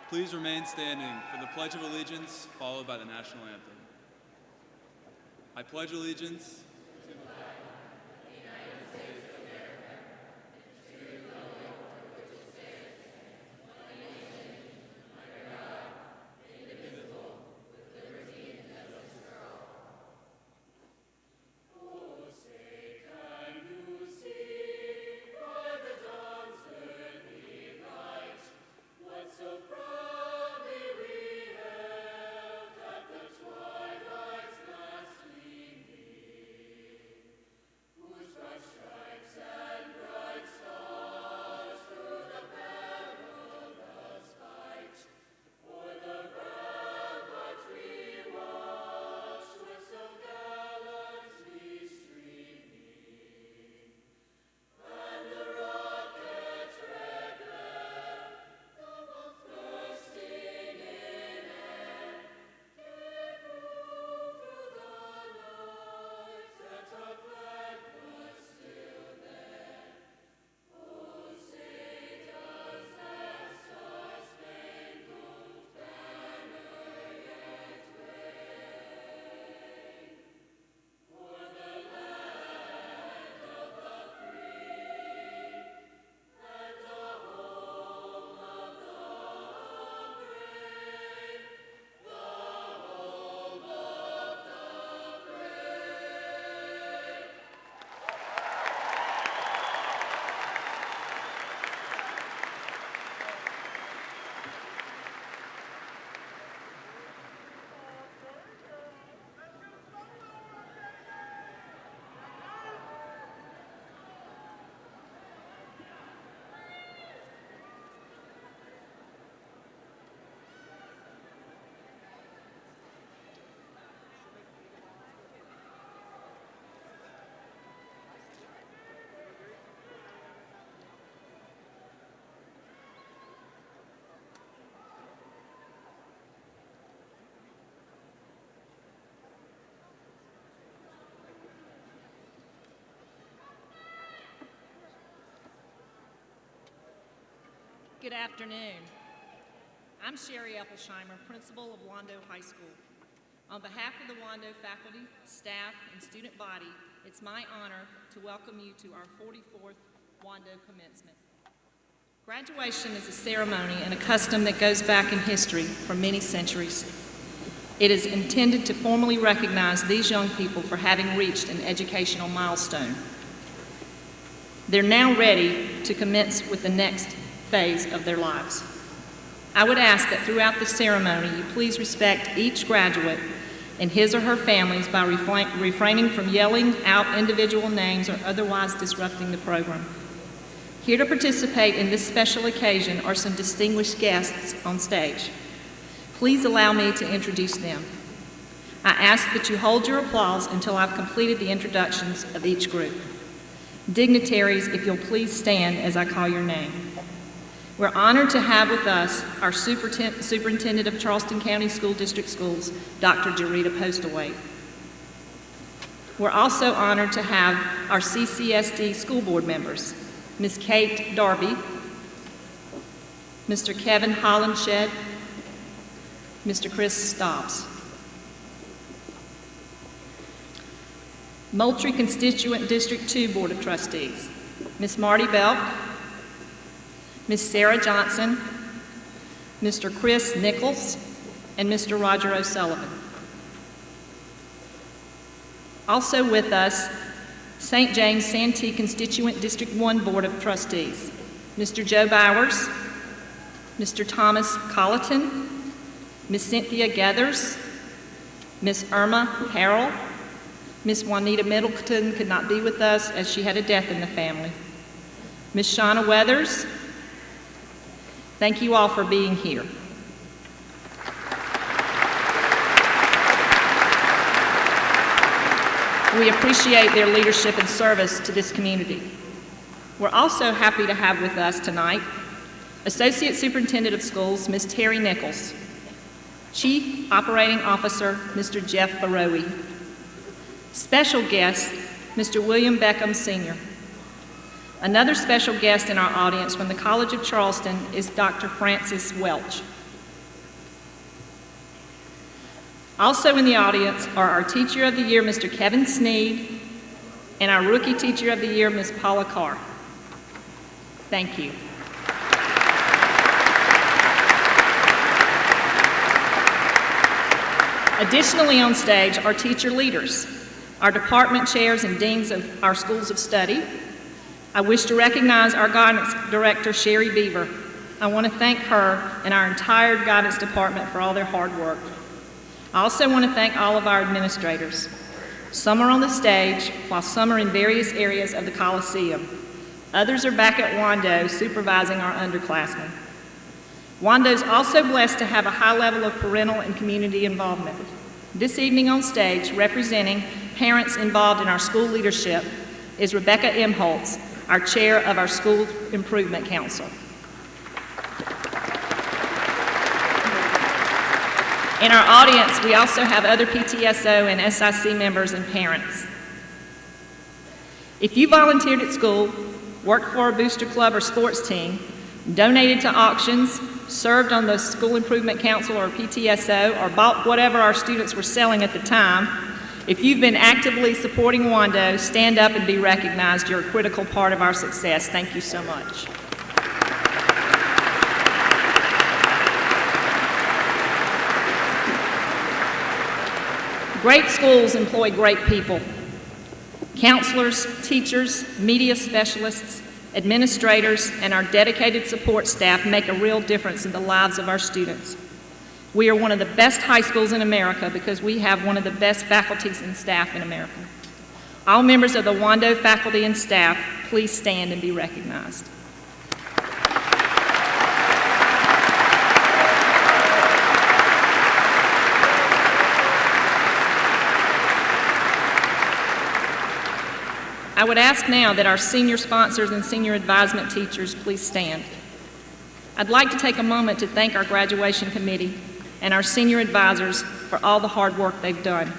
Please remain standing for the Pledge of Allegiance, followed by the National Anthem. I pledge allegiance Good afternoon. I'm Sherry Epplesheimer, principal of Wando High School. On behalf of the Wando faculty, staff, and student body, it's my honor to welcome you to our 44th Wando commencement. Graduation is a ceremony and a custom that goes back in history for many centuries. It is intended to formally recognize these young people for having reached an educational milestone. They're now ready to commence with the next phase of their lives. I would ask that throughout the ceremony you please respect each graduate and his or her families by refraining from yelling out individual names or otherwise disrupting the program. Here to participate in this special occasion are some distinguished guests on stage. Please allow me to introduce them. I ask that you hold your applause until I've completed the introductions of each group. Dignitaries, if you'll please stand as I call your name. We're honored to have with us our Superintendent of Charleston County School District Schools, Dr. Jarita Postlewaite. We're also honored to have our CCSD school board members, Ms. Kate Darby, Mr. Kevin Hollenshed, Mr. Chris Stobbs. Moultrie Constituent District 2 Board of Trustees, Ms. Marty Belk, Ms. Sarah Johnson, Mr. Chris Nichols, and Mr. Roger O'Sullivan. Also with us, St. James Santee Constituent District 1 Board of Trustees, Mr. Joe Bowers, Mr. Thomas Colleton, Ms. Cynthia Gathers, Ms. Irma Harrell, Ms. Juanita Middleton could not be with us as she had a death in the family, Ms. Shauna Weathers. Thank you all for being here. We appreciate their leadership and service to this community. We're also happy to have with us tonight Associate Superintendent of Schools, Ms. Terry Nichols, Chief Operating Officer, Mr. Jeff Barowie, special guest, Mr. William Beckham, Sr. Another special guest in our audience from the College of Charleston is Dr. Francis Welch. Also in the audience are our Teacher of the Year, Mr. Kevin Sneed, and our Rookie Teacher of the Year, Ms. Paula Carr. Thank you. Additionally on stage are teacher leaders, our department chairs and deans of our schools of study. I wish to recognize our guidance director, Sherry Beaver. I want to thank her and our entire guidance department for all their hard work. I also want to thank all of our administrators. Some are on the stage, while some are in various areas of the Coliseum. Others are back at Wando supervising our underclassmen. Wando is also blessed to have a high level of parental and community involvement. This evening on stage, representing parents involved in our school leadership, is Rebecca Imholtz, our chair of our School Improvement Council. In our audience, we also have other PTSO and SIC members and parents. If you volunteered at school, worked for a booster club or sports team, donated to auctions, served on the School Improvement Council or PTSO, or bought whatever our students were selling at the time, if you've been actively supporting Wando, stand up and be recognized. You're a critical part of our success. Thank you so much. Great schools employ great people. Counselors, teachers, media specialists, administrators, and our dedicated support staff make a real difference in the lives of our students. We are one of the best high schools in America because we have one of the best faculties and staff in America. All members of the Wando faculty and staff, please stand and be recognized. I would ask now that our senior sponsors and senior advisement teachers please stand. I'd like to take a moment to thank our graduation committee and our senior advisors for all the hard work they've done.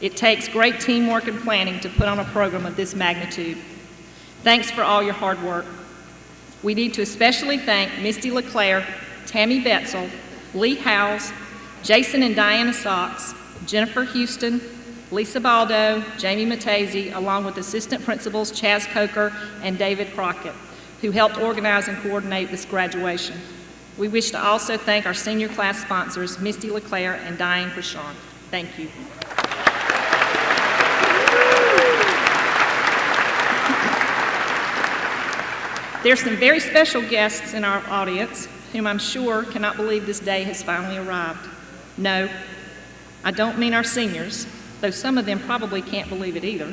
It takes great teamwork and planning to put on a program of this magnitude. Thanks for all your hard work. We need to especially thank Misty LeClaire, Tammy Betzel, Lee Howes, Jason and Diana Socks, Jennifer Houston, Lisa Baldo, Jamie Matese, along with assistant principals Chaz Coker and David Crockett, who helped organize and coordinate this graduation. We wish to also thank our senior class sponsors, Misty LeClaire and Diane Prashant. Thank you. There's some very special guests in our audience whom I'm sure cannot believe this day has finally arrived. No, I don't mean our seniors, though some of them probably can't believe it either.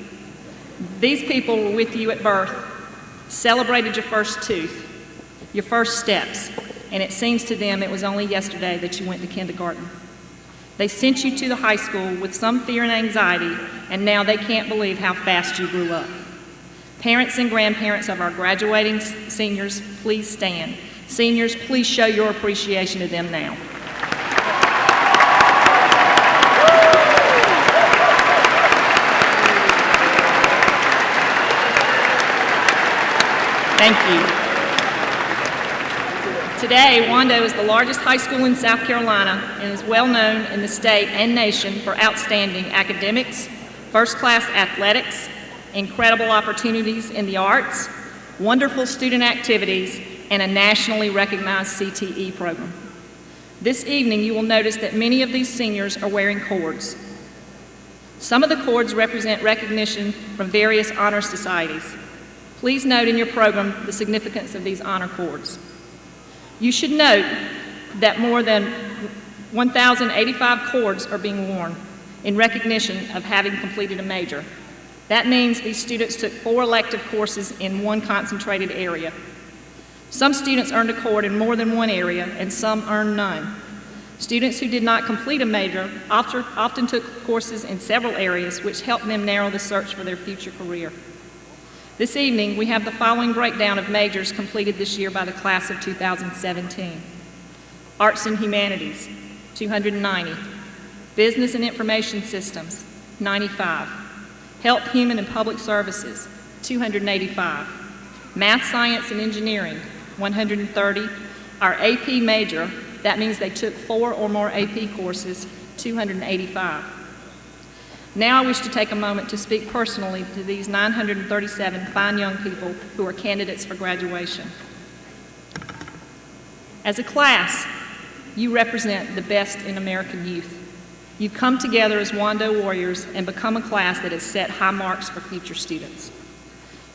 These people were with you at birth, celebrated your first tooth, your first steps, and it seems to them it was only yesterday that you went to kindergarten. They sent you to the high school with some fear and anxiety, and now they can't believe how fast you grew up. Parents and grandparents of our graduating seniors, please stand. Seniors, please show your appreciation to them now. Thank you. Today, Wando is the largest high school in South Carolina and is well known in the state and nation for outstanding academics, first-class athletics, incredible opportunities in the arts, wonderful student activities, and a nationally recognized CTE program. This evening, you will notice that many of these seniors are wearing cords. Some of the cords represent recognition from various honor societies. Please note in your program the significance of these honor cords. You should note that more than 1,085 cords are being worn in recognition of having completed a major. That means these students took 4 elective courses in one concentrated area. Some students earned a cord in more than one area, and some earned none. Students who did not complete a major often took courses in several areas, which helped them narrow the search for their future career. This evening, we have the following breakdown of majors completed this year by the class of 2017. Arts and Humanities, 290. Business and Information Systems, 95. Health, Human, and Public Services, 285. Math, Science, and Engineering, 130. Our AP major, that means they took 4 or more AP courses, 285. Now I wish to take a moment to speak personally to these 937 fine young people who are candidates for graduation. As a class, you represent the best in American youth. You've come together as Wando warriors and become a class that has set high marks for future students.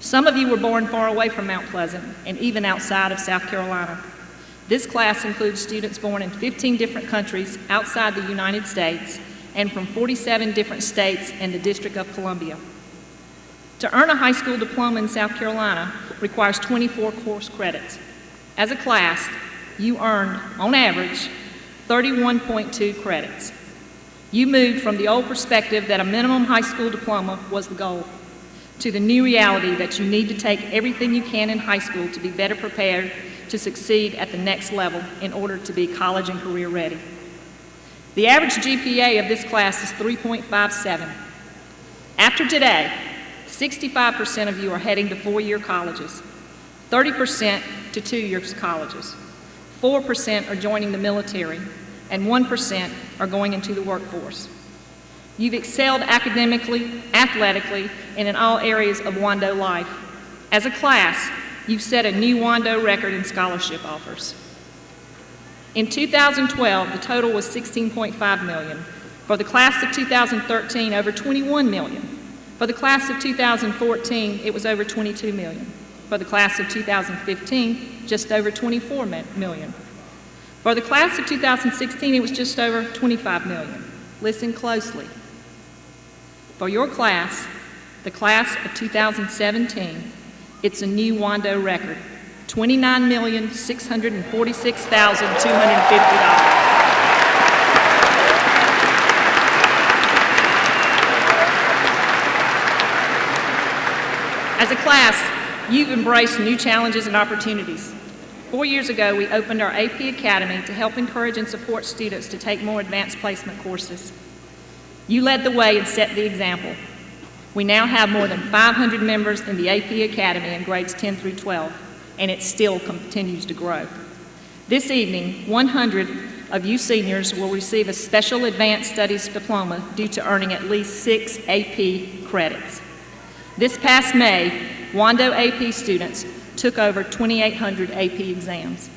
Some of you were born far away from Mount Pleasant and even outside of South Carolina. This class includes students born in 15 different countries outside the United States and from 47 different states and the District of Columbia. To earn a high school diploma in South Carolina requires 24 course credits. As a class, you earned, on average, 31.2 credits. You moved from the old perspective that a minimum high school diploma was the goal to the new reality that you need to take everything you can in high school to be better prepared to succeed at the next level in order to be college and career ready. The average GPA of this class is 3.57. After today, 65% of you are heading to four-year colleges, 30% to two-year colleges, 4% are joining the military, and 1% are going into the workforce. You've excelled academically, athletically, and in all areas of Wando life. As a class, you've set a new Wando record in scholarship offers. In 2012, the total was $16.5 million. For the class of 2013, over $21 million. For the class of 2014, it was over $22 million. For the class of 2015, just over $24 million. For the class of 2016, it was just over $25 million. Listen closely. For your class, the class of 2017, it's a new Wando record, $29,646,250. As a class, you've embraced new challenges and opportunities. 4 years ago, we opened our AP Academy to help encourage and support students to take more advanced placement courses. You led the way and set the example. We now have more than 500 members in the AP Academy in grades 10 through 12, and it still continues to grow. This evening, 100 of you seniors will receive a special advanced studies diploma due to earning at least 6 AP credits. This past May, Wando AP students took over 2,800 AP exams.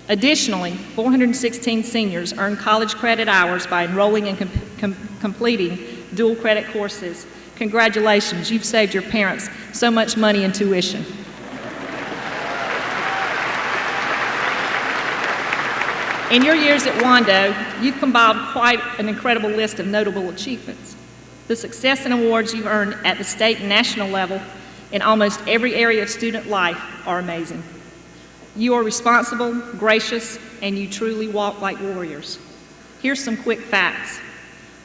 Additionally, 416 seniors earned college credit hours by enrolling and completing dual credit courses. Congratulations, you've saved your parents so much money in tuition. In your years at Wando, you've compiled quite an incredible list of notable achievements. The success and awards you've earned at the state and national level in almost every area of student life are amazing. You are responsible, gracious, and you truly walk like warriors. Here's some quick facts.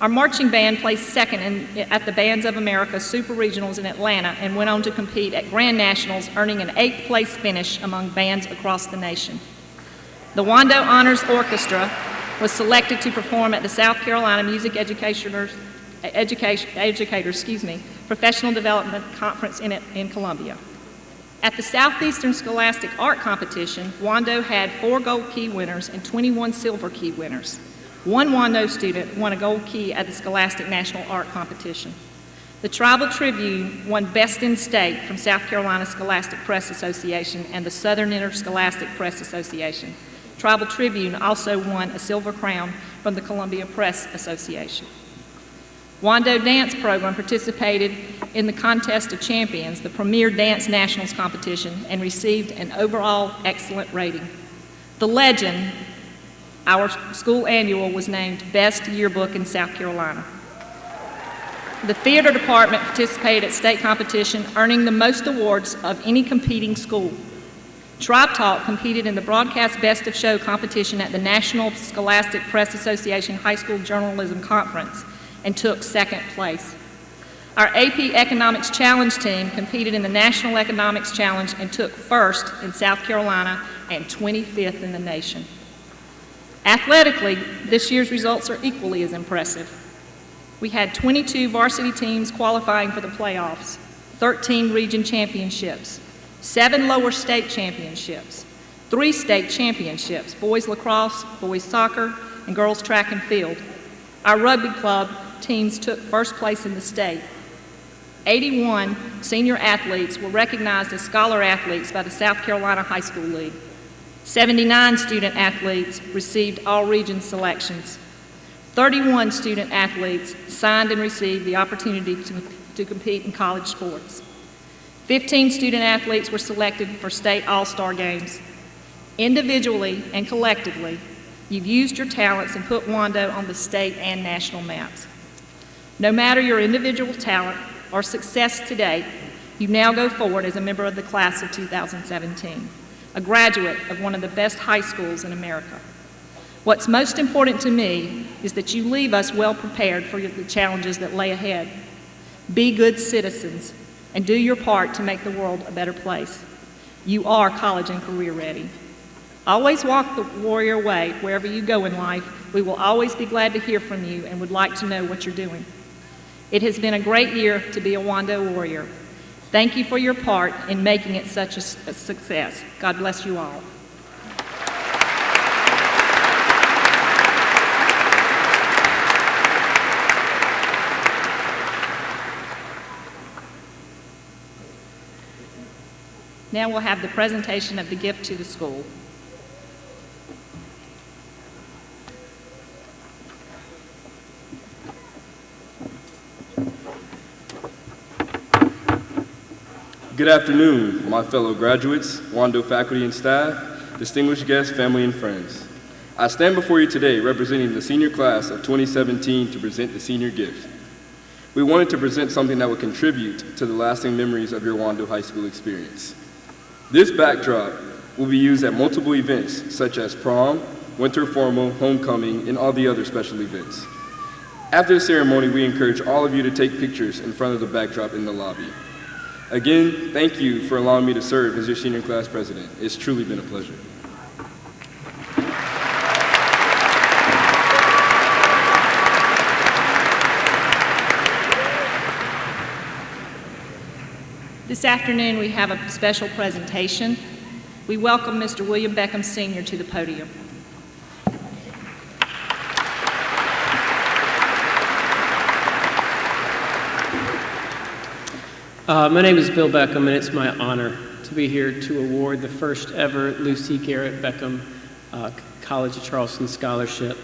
Our marching band placed second at the Bands of America Super Regionals in Atlanta and went on to compete at Grand Nationals, earning an 8th place finish among bands across the nation. The Wando Honors Orchestra was selected to perform at the South Carolina Music Educators Professional Development Conference in Columbia. At the Southeastern Scholastic Art Competition, Wando had 4 gold key winners and 21 silver key winners. One Wando student won a gold key at the Scholastic National Art Competition. The Tribal Tribune won Best in State from South Carolina Scholastic Press Association and the Southern Interscholastic Press Association. Tribal Tribune also won a Silver Crown from the Columbia Press Association. Wando Dance Program participated in the Contest of Champions, the premier dance nationals competition, and received an overall excellent rating. The Legend, our school annual, was named Best Yearbook in South Carolina. The theater department participated at state competition, earning the most awards of any competing school. Tribe Talk competed in the Broadcast Best of Show competition at the National Scholastic Press Association High School Journalism Conference and took 2nd place. Our AP Economics Challenge team competed in the National Economics Challenge and took 1st in South Carolina and 25th in the nation. Athletically, this year's results are equally as impressive. We had 22 varsity teams qualifying for the playoffs, 13 region championships, 7 lower state championships, 3 state championships, boys lacrosse, boys soccer, and girls track and field. Our rugby club teams took first place in the state. 81 senior athletes were recognized as scholar athletes by the South Carolina High School League. 79 student athletes received all-region selections. 31 student athletes signed and received the opportunity to compete in college sports. 15 student athletes were selected for state all-star games. Individually and collectively, you've used your talents and put Wando on the state and national maps. No matter your individual talent or success today, you now go forward as a member of the class of 2017, a graduate of one of the best high schools in America. What's most important to me is that you leave us well prepared for the challenges that lay ahead. Be good citizens and do your part to make the world a better place. You are college and career ready. Always walk the warrior way wherever you go in life. We will always be glad to hear from you and would like to know what you're doing. It has been a great year to be a Wando warrior. Thank you for your part in making it such a success. God bless you all. Now we'll have the presentation of the gift to the school. Good afternoon, my fellow graduates, Wando faculty and staff, distinguished guests, family, and friends. I stand before you today representing the senior class of 2017 to present the senior gift. We wanted to present something that would contribute to the lasting memories of your Wando High School experience. This backdrop will be used at multiple events such as prom, winter formal, homecoming, and all the other special events. After the ceremony, we encourage all of you to take pictures in front of the backdrop in the lobby. Again, thank you for allowing me to serve as your senior class president. It's truly been a pleasure. This afternoon, we have a special presentation. We welcome Mr. William Beckham Sr. to the podium. My name is Bill Beckham, and it's my honor to be here to award the first ever Lucy Garrett Beckham College of Charleston Scholarship.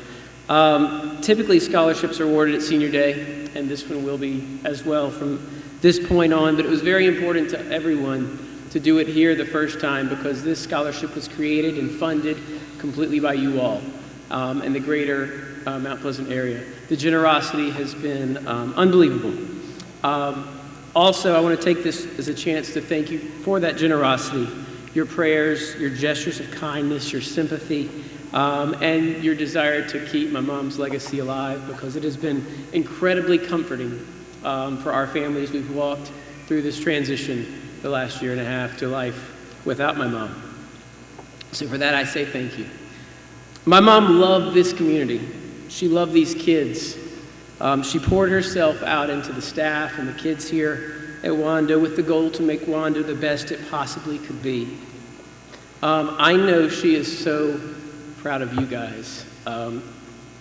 Typically, scholarships are awarded at Senior Day, and this one will be as well from this point on, but it was very important to everyone to do it here the first time because this scholarship was created and funded completely by you all and the greater Mount Pleasant area. The generosity has been unbelievable. Also, I want to take this as a chance to thank you for that generosity, your prayers, your gestures of kindness, your sympathy, and your desire to keep my mom's legacy alive because it has been incredibly comforting for our families. We've walked through this transition the last year and a half to life without my mom. So for that, I say thank you. My mom loved this community. She loved these kids. She poured herself out into the staff and the kids here at Wando with the goal to make Wando the best it possibly could be. I know she is so proud of you guys,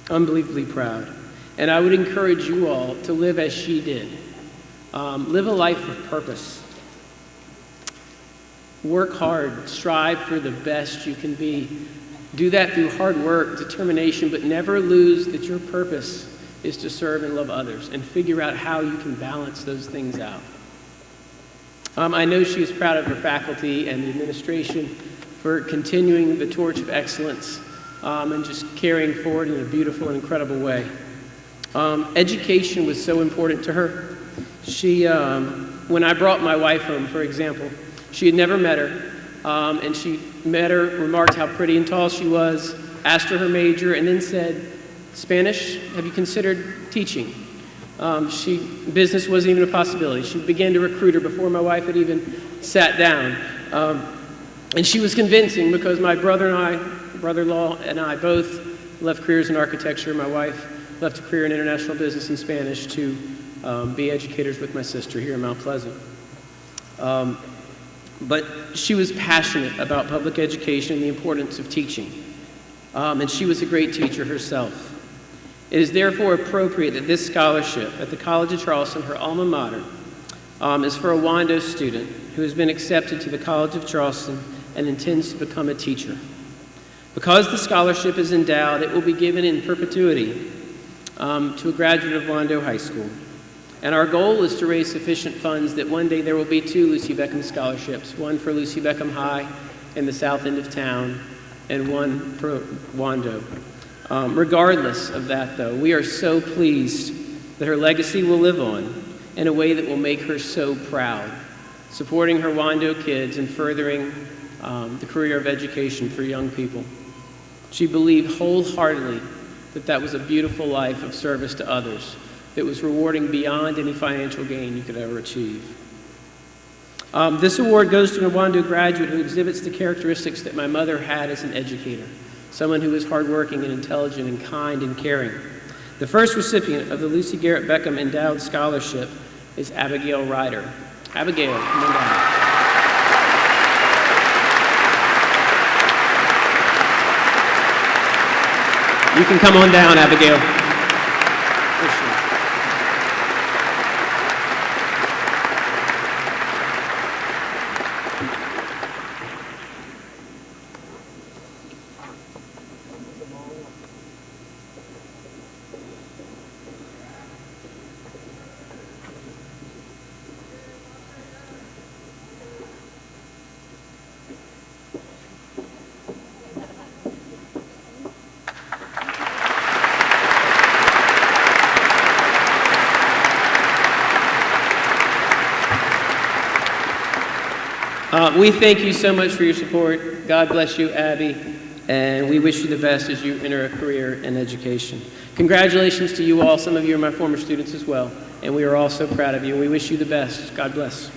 unbelievably proud. And I would encourage you all to live as she did. Live a life of purpose. Work hard, strive for the best you can be. Do that through hard work, determination, but never lose that your purpose is to serve and love others, and figure out how you can balance those things out. I know she is proud of her faculty and the administration for continuing the torch of excellence and just carrying forward in a beautiful and incredible way. Education was so important to her. She, when I brought my wife home, for example, she had never met her, and she met her, remarked how pretty and tall she was, asked her major, and then said, Spanish, have you considered teaching? Business wasn't even a possibility. She began to recruit her before my wife had even sat down. And she was convincing because my brother-in-law and I both left careers in architecture. My wife left a career in international business and Spanish to be educators with my sister here in Mount Pleasant. But she was passionate about public education and the importance of teaching. And she was a great teacher herself. It is therefore appropriate that this scholarship at the College of Charleston, her alma mater, is for a Wando student who has been accepted to the College of Charleston and intends to become a teacher. Because the scholarship is endowed, it will be given in perpetuity to a graduate of Wando High School. And our goal is to raise sufficient funds that one day there will be 2 Lucy Beckham scholarships, one for Lucy Beckham High in the south end of town and one for Wando. Regardless of that, though, we are so pleased that her legacy will live on in a way that will make her so proud, supporting her Wando kids and furthering the career of education for young people. She believed wholeheartedly that that was a beautiful life of service to others that was rewarding beyond any financial gain you could ever achieve. This award goes to a Wando graduate who exhibits the characteristics that my mother had as an educator, someone who was hardworking and intelligent and kind and caring. The first recipient of the Lucy Garrett Beckham Endowed Scholarship is Abigail Ryder. Abigail, come on down. You can come on down, Abigail. We thank you so much for your support. God bless you, Abby, and we wish you the best as you enter a career in education. Congratulations to you all. Some of you are my former students as well, and we are all so proud of you. We wish you the best. God bless.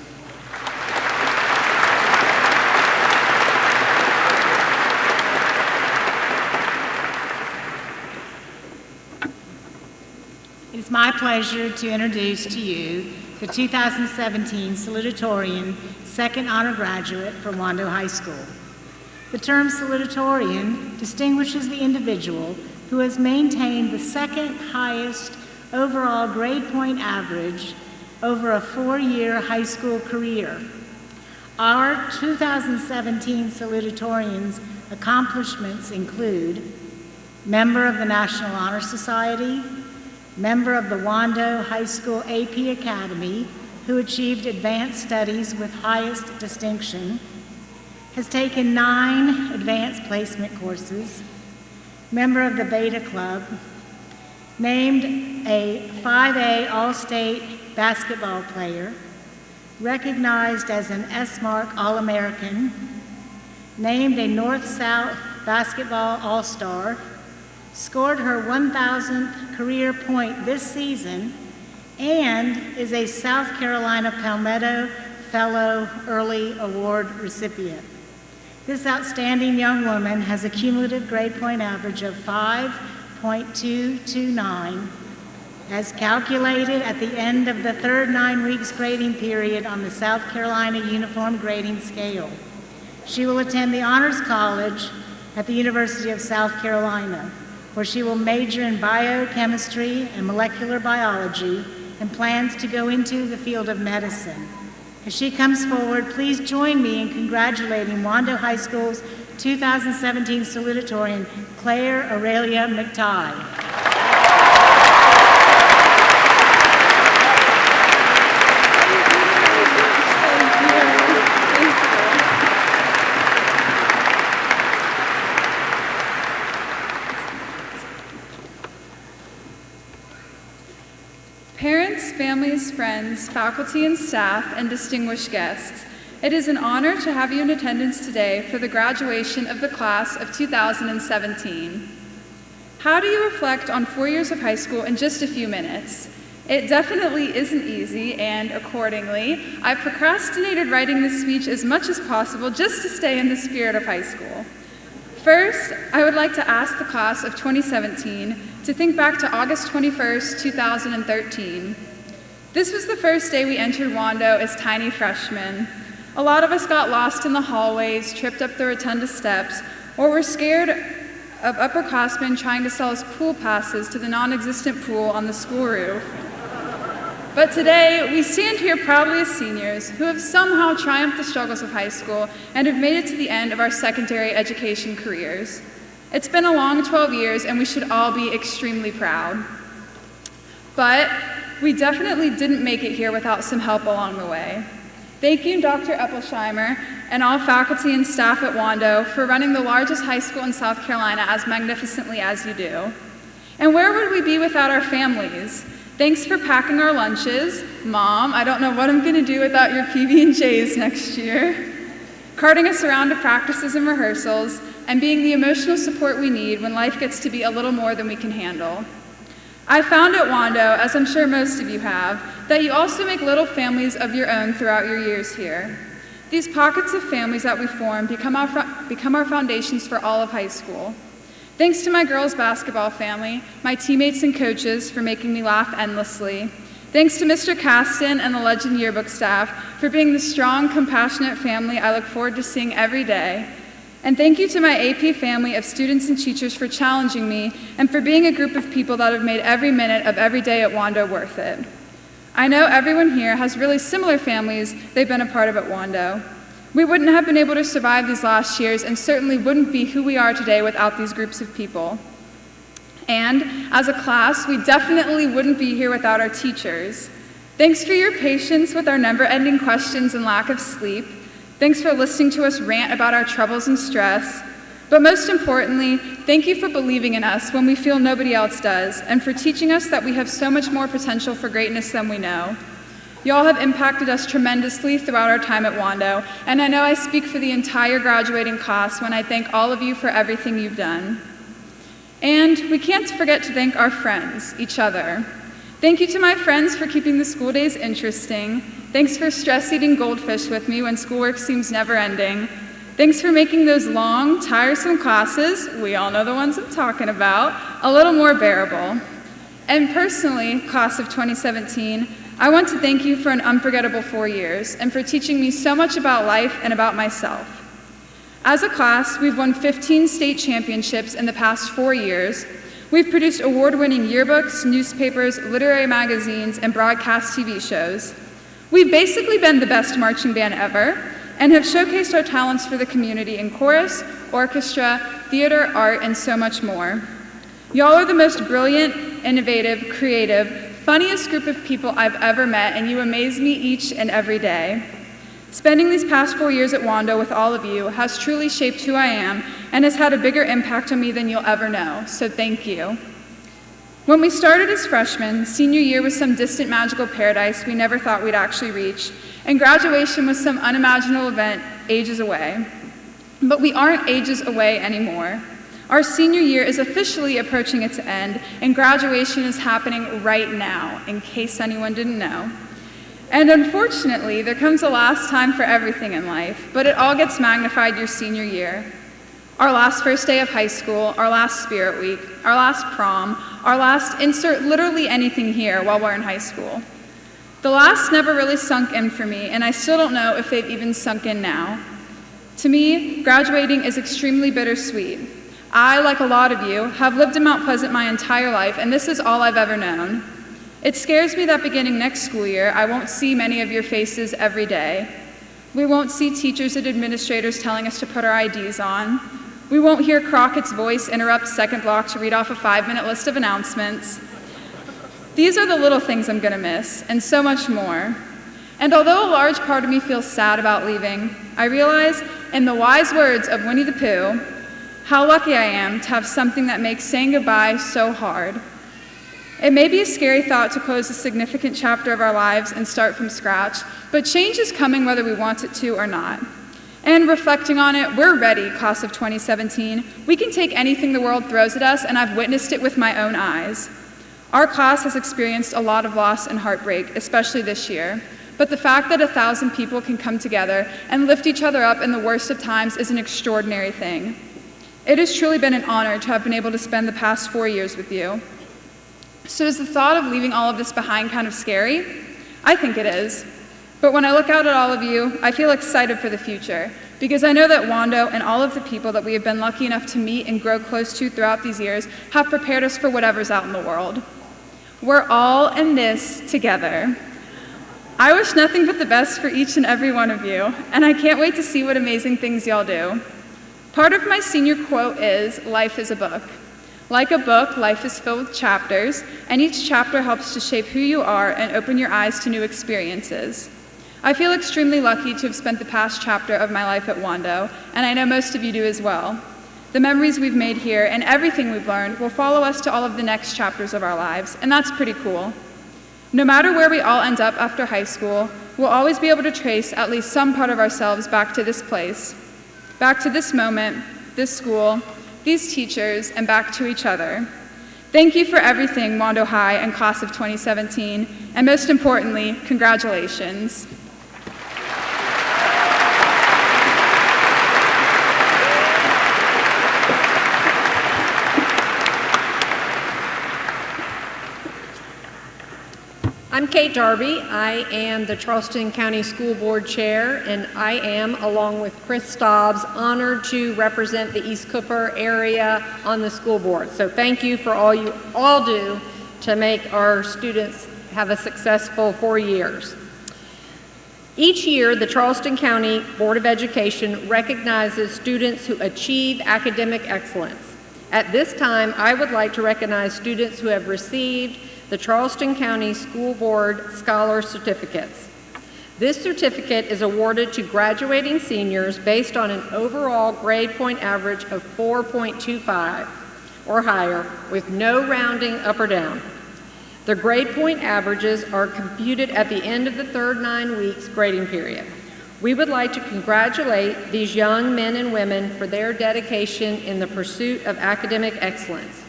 It is my pleasure to introduce to you the 2017 Salutatorian Second Honor Graduate from Wando High School. The term salutatorian distinguishes the individual who has maintained the second highest overall grade point average over a 4-year high school career. Our 2017 salutatorians' accomplishments include member of the National Honor Society, member of the Wando High School AP Academy, who achieved advanced studies with highest distinction, has taken 9 advanced placement courses, member of the Beta Club, named a 5A All-State basketball player, recognized as an S-Mark All-American, named a North-South basketball All-Star, scored her 1,000th career point this season, and is a South Carolina Palmetto Fellow Early Award recipient. This outstanding young woman has a cumulative grade point average of 5.229, as calculated at the end of the third 9 weeks grading period on the South Carolina Uniform Grading Scale. She will attend the Honors College at the University of South Carolina, where she will major in biochemistry and molecular biology and plans to go into the field of medicine. As she comes forward, please join me in congratulating Wando High School's 2017 salutatorian, Claire Aurelia McTighe. Parents, families, friends, faculty and staff, and distinguished guests, it is an honor to have you in attendance today for the graduation of the class of 2017. How do you reflect on 4 years of high school in just a few minutes? It definitely isn't easy, and accordingly, I procrastinated writing this speech as much as possible just to stay in the spirit of high school. First, I would like to ask the class of 2017 to think back to August 21st, 2013. This was the first day we entered Wando as tiny freshmen. A lot of us got lost in the hallways, tripped up the rotunda steps, or were scared of upperclassmen trying to sell us pool passes to the non-existent pool on the school roof. But today, we stand here proudly as seniors who have somehow triumphed the struggles of high school and have made it to the end of our secondary education careers. It's been a long 12 years, and we should all be extremely proud. But we definitely didn't make it here without some help along the way. Thank you, Dr. Eppelsheimer, and all faculty and staff at Wando for running the largest high school in South Carolina as magnificently as you do. And where would we be without our families? Thanks for packing our lunches. Mom, I don't know what I'm gonna do without your PB&Js next year. Carting us around to practices and rehearsals, and being the emotional support we need when life gets to be a little more than we can handle. I found at Wando, as I'm sure most of you have, that you also make little families of your own throughout your years here. These pockets of families that we form become our foundations for all of high school. Thanks to my girls' basketball family, my teammates and coaches for making me laugh endlessly. Thanks to Mr. Caston and the Legend Yearbook staff for being the strong, compassionate family I look forward to seeing every day. And thank you to my AP family of students and teachers for challenging me and for being a group of people that have made every minute of every day at Wando worth it. I know everyone here has really similar families they've been a part of at Wando. We wouldn't have been able to survive these last years and certainly wouldn't be who we are today without these groups of people. And as a class, we definitely wouldn't be here without our teachers. Thanks for your patience with our never-ending questions and lack of sleep. Thanks for listening to us rant about our troubles and stress. But most importantly, thank you for believing in us when we feel nobody else does, and for teaching us that we have so much more potential for greatness than we know. Y'all have impacted us tremendously throughout our time at Wando, and I know I speak for the entire graduating class when I thank all of you for everything you've done. And we can't forget to thank our friends, each other. Thank you to my friends for keeping the school days interesting. Thanks for stress-eating goldfish with me when schoolwork seems never-ending. Thanks for making those long, tiresome classes, we all know the ones I'm talking about, a little more bearable. And personally, class of 2017, I want to thank you for an unforgettable 4 years and for teaching me so much about life and about myself. As a class, we've won 15 state championships in the past 4 years. We've produced award-winning yearbooks, newspapers, literary magazines, and broadcast TV shows. We've basically been the best marching band ever and have showcased our talents for the community in chorus, orchestra, theater, art, and so much more. Y'all are the most brilliant, innovative, creative, funniest group of people I've ever met, and you amaze me each and every day. Spending these past 4 years at Wando with all of you has truly shaped who I am and has had a bigger impact on me than you'll ever know, so thank you. When we started as freshmen, senior year was some distant magical paradise we never thought we'd actually reach, and graduation was some unimaginable event ages away. But we aren't ages away anymore. Our senior year is officially approaching its end, and graduation is happening right now, in case anyone didn't know. And unfortunately, there comes a last time for everything in life, but it all gets magnified your senior year. Our last first day of high school, our last spirit week, our last prom, our last insert literally anything here while we're in high school. The last never really sunk in for me, and I still don't know if they've even sunk in now. To me, graduating is extremely bittersweet. I, like a lot of you, have lived in Mount Pleasant my entire life, and this is all I've ever known. It scares me that beginning next school year, I won't see many of your faces every day. We won't see teachers and administrators telling us to put our IDs on. We won't hear Crockett's voice interrupt second block to read off a 5-minute list of announcements. These are the little things I'm gonna miss, and so much more. And although a large part of me feels sad about leaving, I realize, in the wise words of Winnie the Pooh, how lucky I am to have something that makes saying goodbye so hard. It may be a scary thought to close a significant chapter of our lives and start from scratch, but change is coming whether we want it to or not. And reflecting on it, we're ready, class of 2017. We can take anything the world throws at us, and I've witnessed it with my own eyes. Our class has experienced a lot of loss and heartbreak, especially this year. But the fact that 1,000 people can come together and lift each other up in the worst of times is an extraordinary thing. It has truly been an honor to have been able to spend the past 4 years with you. So is the thought of leaving all of this behind kind of scary? I think it is. But when I look out at all of you, I feel excited for the future, because I know that Wando and all of the people that we have been lucky enough to meet and grow close to throughout these years have prepared us for whatever's out in the world. We're all in this together. I wish nothing but the best for each and every one of you, and I can't wait to see what amazing things y'all do. Part of my senior quote is, life is a book. Like a book, life is filled with chapters, and each chapter helps to shape who you are and open your eyes to new experiences. I feel extremely lucky to have spent the past chapter of my life at Wando, and I know most of you do as well. The memories we've made here and everything we've learned will follow us to all of the next chapters of our lives, and that's pretty cool. No matter where we all end up after high school, we'll always be able to trace at least some part of ourselves back to this place, back to this moment, this school, these teachers, and back to each other. Thank you for everything, Wando High and class of 2017, and most importantly, congratulations. I'm Kate Darby. I am the Charleston County School Board Chair, and I am, along with Chris Stobbs, honored to represent the East Cooper area on the school board. So thank you for all you all do to make our students have a successful 4 years. Each year, the Charleston County Board of Education recognizes students who achieve academic excellence. At this time, I would like to recognize students who have received the Charleston County School Board Scholar Certificates. This certificate is awarded to graduating seniors based on an overall grade point average of 4.25 or higher, with no rounding up or down. The grade point averages are computed at the end of the third 9 weeks grading period. We would like to congratulate these young men and women for their dedication in the pursuit of academic excellence.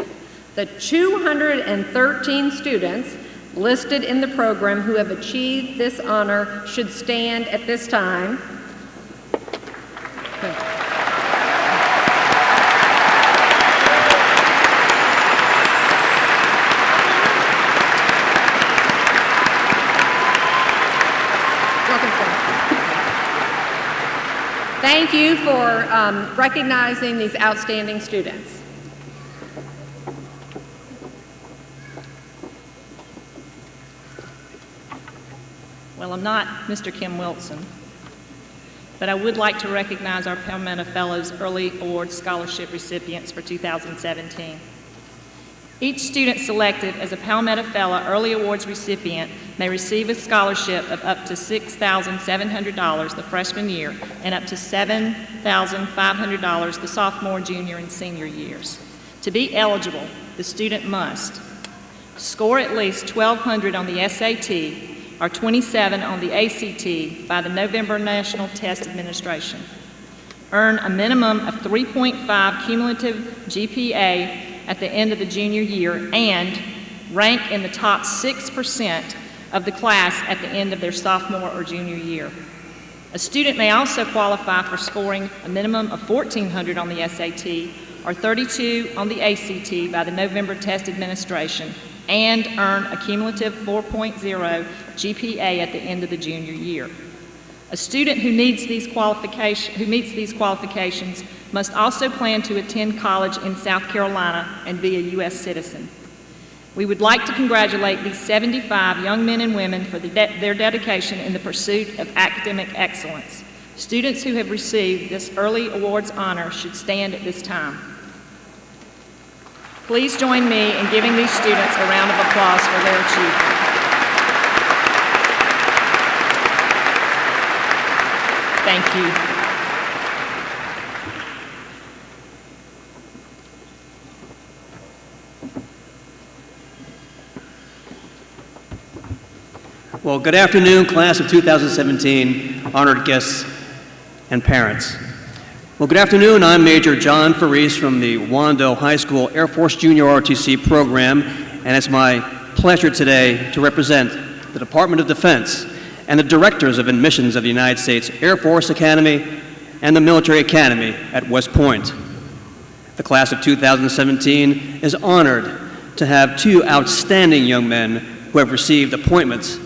The 213 students listed in the program who have achieved this honor should stand at this time. Thank you for recognizing these outstanding students. Well, I'm not Mr. Kim Wilson, but I would like to recognize our Palmetto Fellows Early Award Scholarship recipients for 2017. Each student selected as a Palmetto Fellow Early Awards recipient may receive a scholarship of up to $6,700 the freshman year and up to $7,500 the sophomore, junior, and senior years. To be eligible, the student must score at least 1,200 on the SAT or 27 on the ACT by the November National Test Administration, earn a minimum of 3.5 cumulative GPA at the end of the junior year, and rank in the top 6% of the class at the end of their sophomore or junior year. A student may also qualify for scoring a minimum of 1,400 on the SAT or 32 on the ACT by the November Test Administration, and earn a cumulative 4.0 GPA at the end of the junior year. A student who meets these qualifications must also plan to attend college in South Carolina and be a U.S. citizen. We would like to congratulate these 75 young men and women for their dedication in the pursuit of academic excellence. Students who have received this early awards honor should stand at this time. Please join me in giving these students a round of applause for their achievement. Thank you. Well, good afternoon, class of 2017, honored guests and parents. Well, good afternoon. I'm Major John Faris from the Wando High School Air Force Junior ROTC program, and it's my pleasure today to represent the Department of Defense and the Directors of Admissions of the United States Air Force Academy and the Military Academy at West Point. The class of 2017 is honored to have two outstanding young men who have received appointments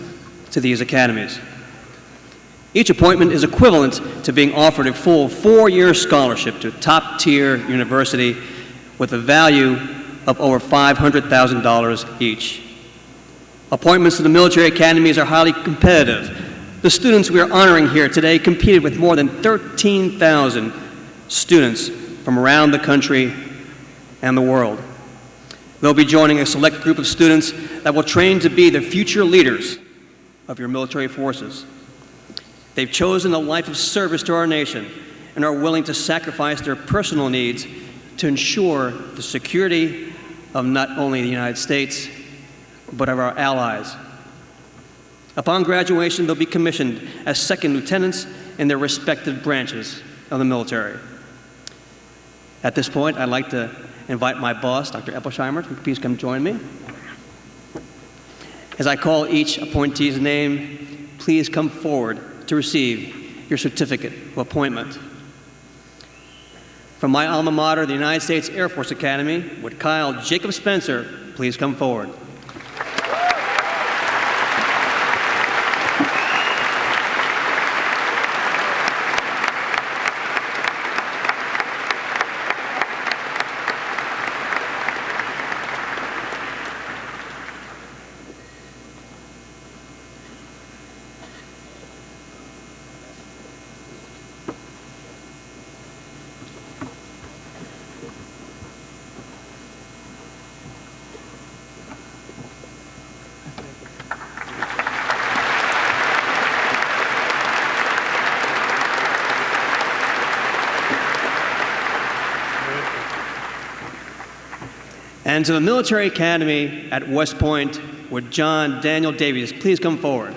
to these academies. Each appointment is equivalent to being offered a full 4-year scholarship to a top-tier university with a value of over $500,000 each. Appointments to the military academies are highly competitive. The students we are honoring here today competed with more than 13,000 students from around the country and the world. They'll be joining a select group of students that will train to be the future leaders of your military forces. They've chosen a life of service to our nation and are willing to sacrifice their personal needs to ensure the security of not only the United States, but of our allies. Upon graduation, they'll be commissioned as second lieutenants in their respective branches of the military. At this point, I'd like to invite my boss, Dr. Eppelsheimer, to please come join me. As I call each appointee's name, please come forward to receive your certificate of appointment. From my alma mater, the United States Air Force Academy, would Kyle Jacob Spencer please come forward? And to the Military Academy at West Point, would John Daniel Davies please come forward?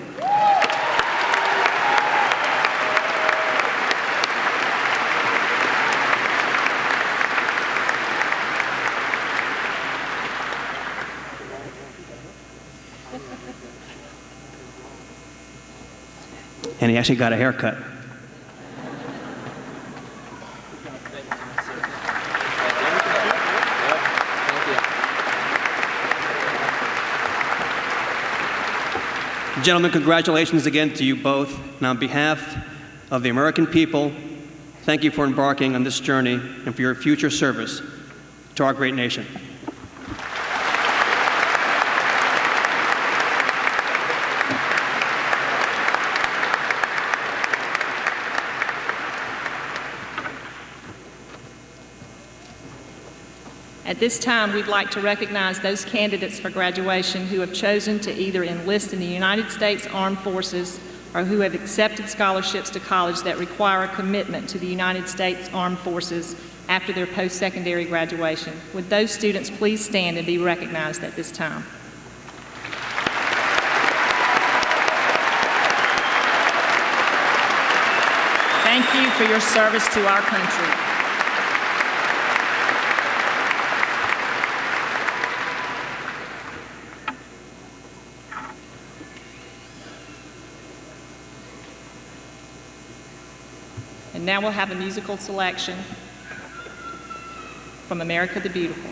And he actually got a haircut. Gentlemen, congratulations again to you both. And on behalf of the American people, thank you for embarking on this journey and for your future service to our great nation. At this time, we'd like to recognize those candidates for graduation who have chosen to either enlist in the United States Armed Forces or who have accepted scholarships to college that require a commitment to the United States Armed Forces after their post-secondary graduation. Would those students please stand and be recognized at this time? Thank you for your service to our country. And now we'll have a musical selection from America the Beautiful.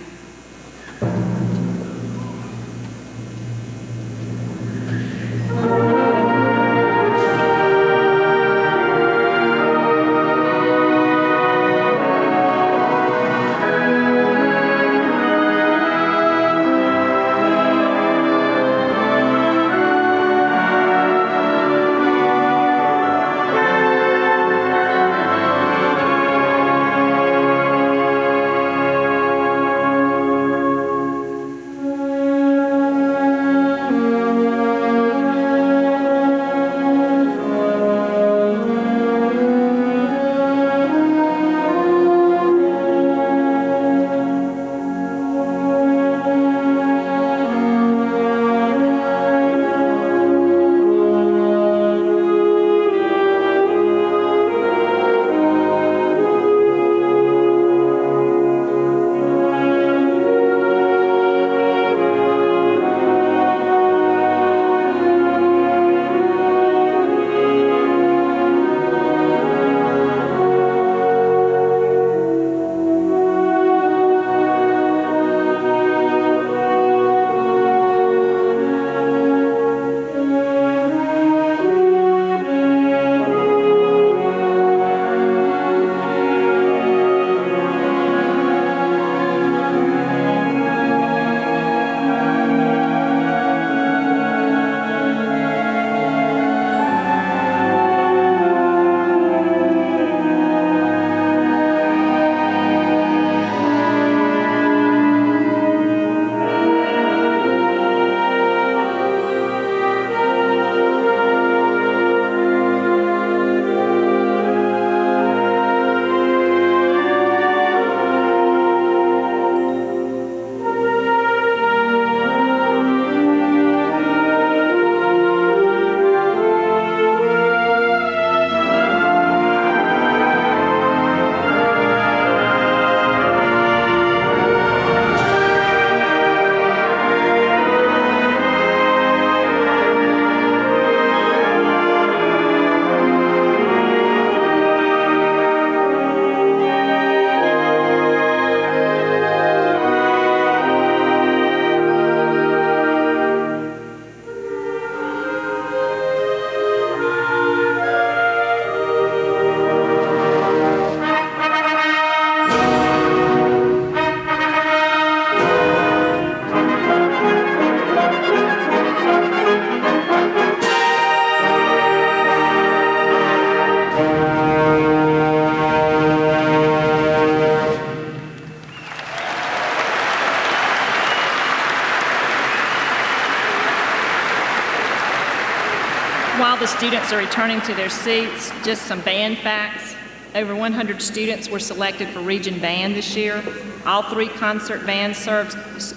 While the students are returning to their seats, just some band facts. Over 100 students were selected for Region Band this year. All 3 concert bands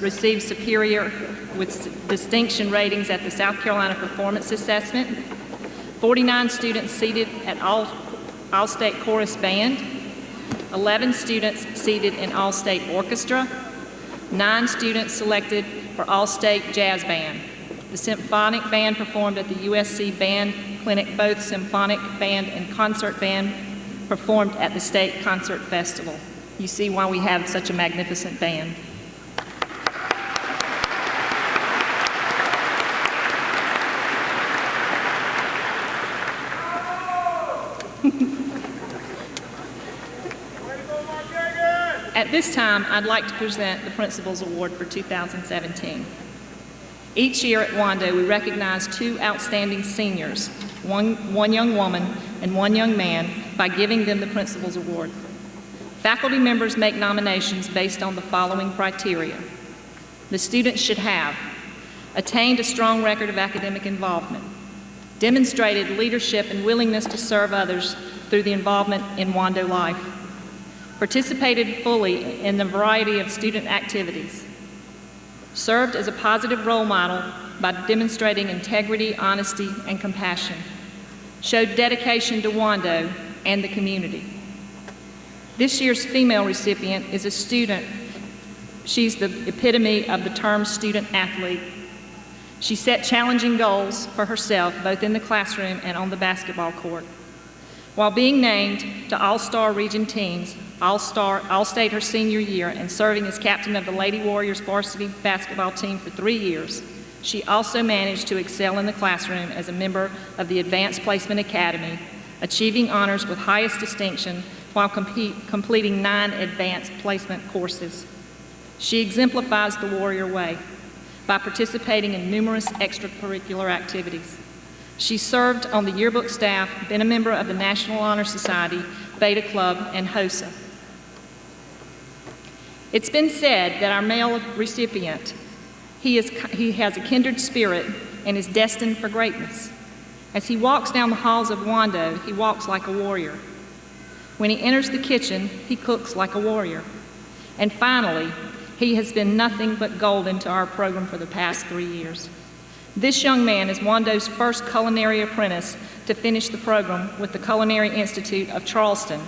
received superior with distinction ratings at the South Carolina Performance Assessment. 49 students seated at All-State Chorus Band. 11 students seated in All-State Orchestra. 9 students selected for All-State Jazz Band. The Symphonic Band performed at the USC Band Clinic. Both Symphonic Band and Concert Band performed at the State Concert Festival. You see why we have such a magnificent band. At this time, I'd like to present the Principal's Award for 2017. Each year at Wando, we recognize 2 outstanding seniors, one young woman and 1 young man, by giving them the Principal's Award. Faculty members make nominations based on the following criteria. The student should have attained a strong record of academic involvement, demonstrated leadership and willingness to serve others through the involvement in Wando life, participated fully in the variety of student activities, served as a positive role model by demonstrating integrity, honesty, and compassion, showed dedication to Wando and the community. This year's female recipient is a student. She's the epitome of the term student athlete. She set challenging goals for herself, both in the classroom and on the basketball court. While being named to All-Star Region teams, All-State her senior year, and serving as captain of the Lady Warriors varsity basketball team for 3 years, she also managed to excel in the classroom as a member of the Advanced Placement Academy, achieving honors with highest distinction while completing 9 advanced placement courses. She exemplifies the Warrior way by participating in numerous extracurricular activities. She served on the yearbook staff, been a member of the National Honor Society, Beta Club, and HOSA. It's been said that our male recipient, he has a kindred spirit and is destined for greatness. As he walks down the halls of Wando, he walks like a warrior. When he enters the kitchen, he cooks like a warrior. And finally, he has been nothing but golden to our program for the past 3 years. This young man is Wando's first culinary apprentice to finish the program with the Culinary Institute of Charleston,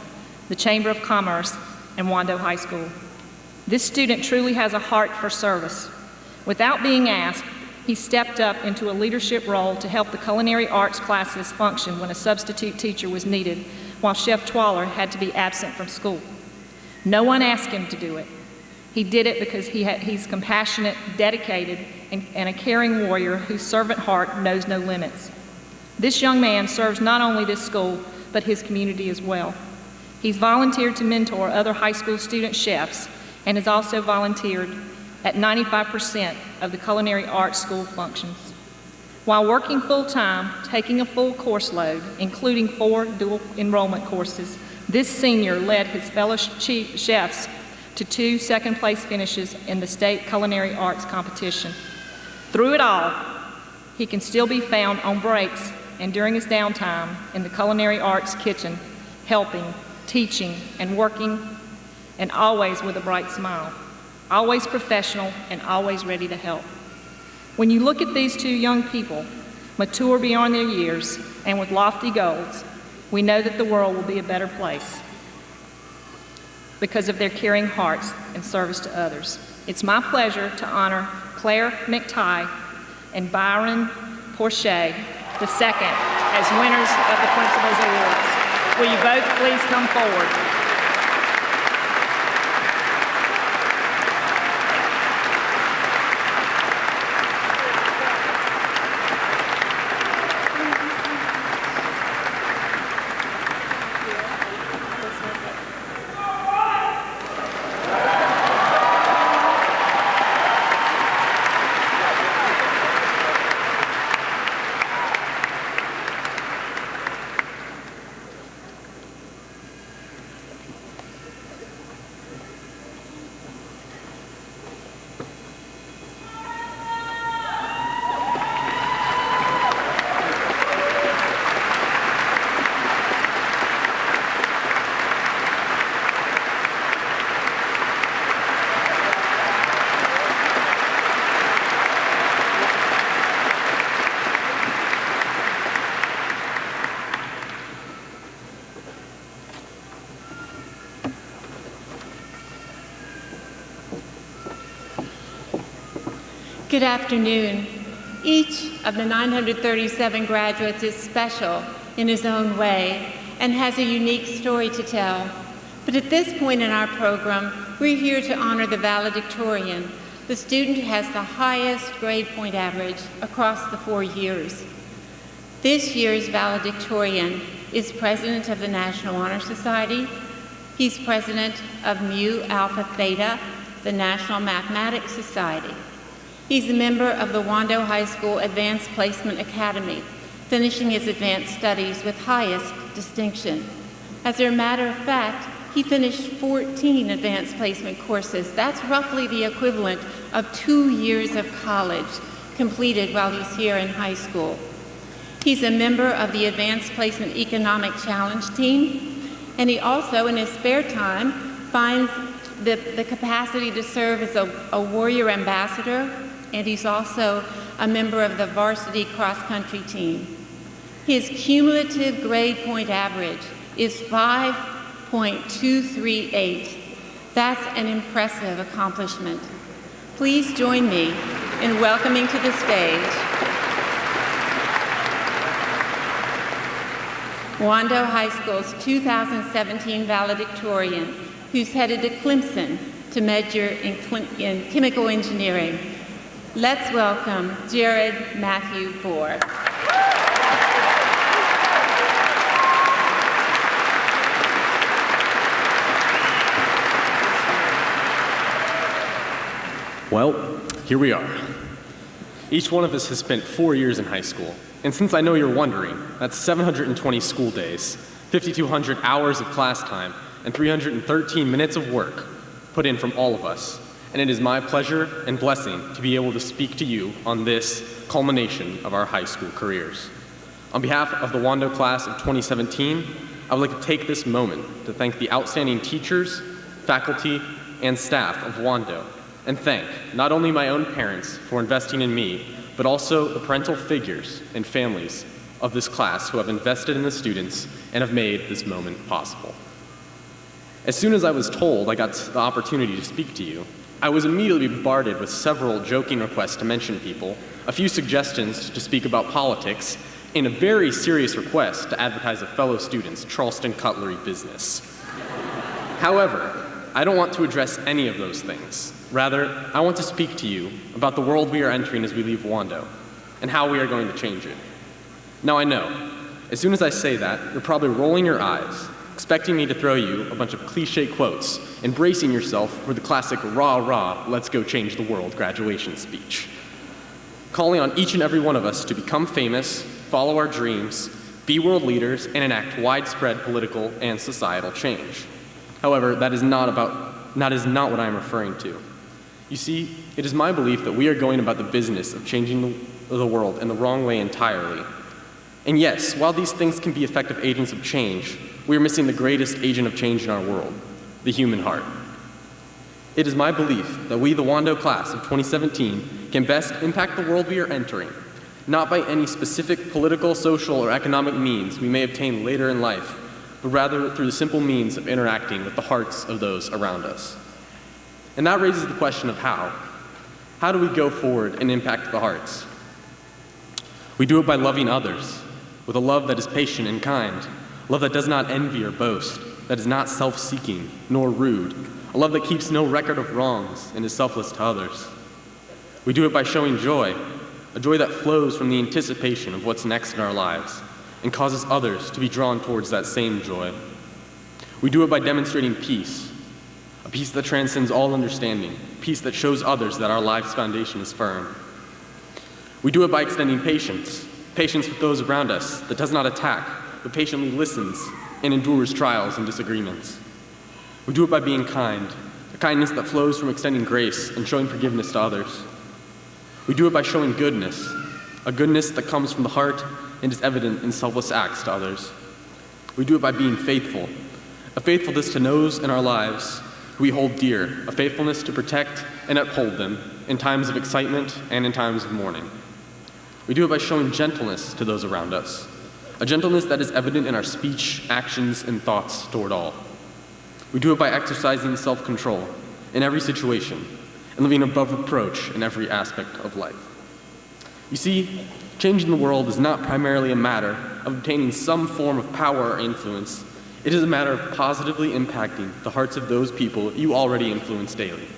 the Chamber of Commerce, and Wando High School. This student truly has a heart for service. Without being asked, he stepped up into a leadership role to help the culinary arts classes function when a substitute teacher was needed, while Chef Twaller had to be absent from school. No one asked him to do it. He did it because he's compassionate, dedicated, and a caring warrior whose servant heart knows no limits. This young man serves not only this school, but his community as well. He's volunteered to mentor other high school student chefs and has also volunteered at 95% of the culinary arts school functions. While working full-time, taking a full course load, including 4 dual enrollment courses, this senior led his fellow chefs to 2 second-place finishes in the state culinary arts competition. Through it all, he can still be found on breaks and during his downtime in the culinary arts kitchen, helping, teaching, and working, and always with a bright smile, always professional and always ready to help. When you look at these 2 young people, mature beyond their years and with lofty goals, we know that the world will be a better place because of their caring hearts and service to others. It's my pleasure to honor Claire McTighe and Byron Porche II as winners of the Principal's Awards. Will you both please come forward? Good afternoon. Each of the 937 graduates is special in his own way and has a unique story to tell. But at this point in our program, we're here to honor the valedictorian, the student who has the highest grade point average across the 4 years. This year's valedictorian is president of the National Honor Society. He's president of Mu Alpha Theta, the National Mathematics Society. He's a member of the Wando High School Advanced Placement Academy, finishing his advanced studies with highest distinction. As a matter of fact, he finished 14 advanced placement courses. That's roughly the equivalent of 2 years of college completed while he's here in high school. He's a member of the Advanced Placement Economic Challenge team, and he also, in his spare time, finds the capacity to serve as a warrior ambassador, and he's also a member of the varsity cross-country team. His cumulative grade point average is 5.238. That's an impressive accomplishment. Please join me in welcoming to the stage Wando High School's 2017 valedictorian, who's headed to Clemson to major in chemical engineering. Let's welcome Jared Matthew Bohr. Well, here we are. Each one of us has spent 4 years in high school. And since I know you're wondering, that's 720 school days, 5,200 hours of class time, and 313 minutes of work put in from all of us. And it is my pleasure and blessing to be able to speak to you on this culmination of our high school careers. On behalf of the Wando class of 2017, I would like to take this moment to thank the outstanding teachers, faculty, and staff of Wando, and thank not only my own parents for investing in me, but also the parental figures and families of this class who have invested in the students and have made this moment possible. As soon as I was told I got the opportunity to speak to you, I was immediately bombarded with several joking requests to mention people, a few suggestions to speak about politics, and a very serious request to advertise a fellow student's Charleston cutlery business. However, I don't want to address any of those things. Rather, I want to speak to you about the world we are entering as we leave Wando, and how we are going to change it. Now I know, as soon as I say that, you're probably rolling your eyes, expecting me to throw you a bunch of cliche quotes, and bracing yourself for the classic rah rah, let's go change the world graduation speech. Calling on each and every one of us to become famous, follow our dreams, be world leaders, and enact widespread political and societal change. However, that is not what I am referring to. You see, it is my belief that we are going about the business of changing the world in the wrong way entirely. And yes, while these things can be effective agents of change, we are missing the greatest agent of change in our world, the human heart. It is my belief that we, the Wando class of 2017, can best impact the world we are entering, not by any specific political, social, or economic means we may obtain later in life, but rather through the simple means of interacting with the hearts of those around us. And that raises the question of how. How do we go forward and impact the hearts? We do it by loving others, with a love that is patient and kind, love that does not envy or boast, that is not self-seeking nor rude, a love that keeps no record of wrongs and is selfless to others. We do it by showing joy, a joy that flows from the anticipation of what's next in our lives and causes others to be drawn towards that same joy. We do it by demonstrating peace, a peace that transcends all understanding, peace that shows others that our life's foundation is firm. We do it by extending patience, patience with those around us that does not attack, but patiently listens and endures trials and disagreements. We do it by being kind, a kindness that flows from extending grace and showing forgiveness to others. We do it by showing goodness, a goodness that comes from the heart and is evident in selfless acts to others. We do it by being faithful, a faithfulness to those in our lives who we hold dear, a faithfulness to protect and uphold them in times of excitement and in times of mourning. We do it by showing gentleness to those around us, a gentleness that is evident in our speech, actions, and thoughts toward all. We do it by exercising self-control in every situation, and living above reproach in every aspect of life. You see, changing the world is not primarily a matter of obtaining some form of power or influence. It is a matter of positively impacting the hearts of those people you already influence daily.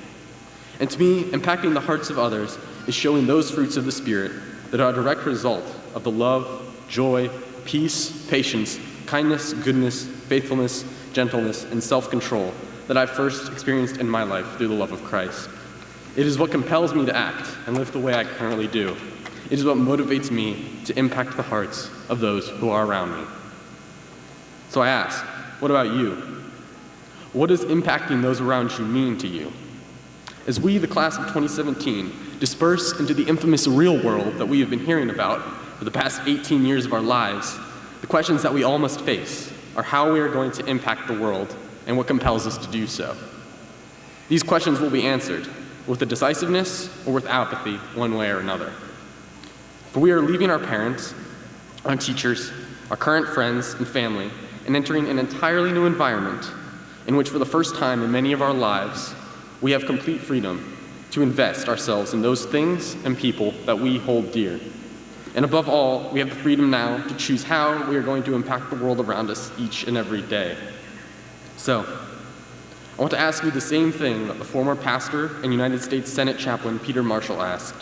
And to me, impacting the hearts of others is showing those fruits of the Spirit that are a direct result of the love, joy, peace, patience, kindness, goodness, faithfulness, gentleness, and self-control that I first experienced in my life through the love of Christ. It is what compels me to act and live the way I currently do. It is what motivates me to impact the hearts of those who are around me. So I ask, what about you? What does impacting those around you mean to you? As we, the class of 2017, disperse into the infamous real world that we have been hearing about for the past 18 years of our lives, the questions that we all must face are how we are going to impact the world and what compels us to do so. These questions will be answered with a decisiveness or with apathy, one way or another. For we are leaving our parents, our teachers, our current friends and family, and entering an entirely new environment in which for the first time in many of our lives, we have complete freedom to invest ourselves in those things and people that we hold dear. And above all, we have the freedom now to choose how we are going to impact the world around us each and every day. So, I want to ask you the same thing that the former pastor and United States Senate chaplain Peter Marshall asked.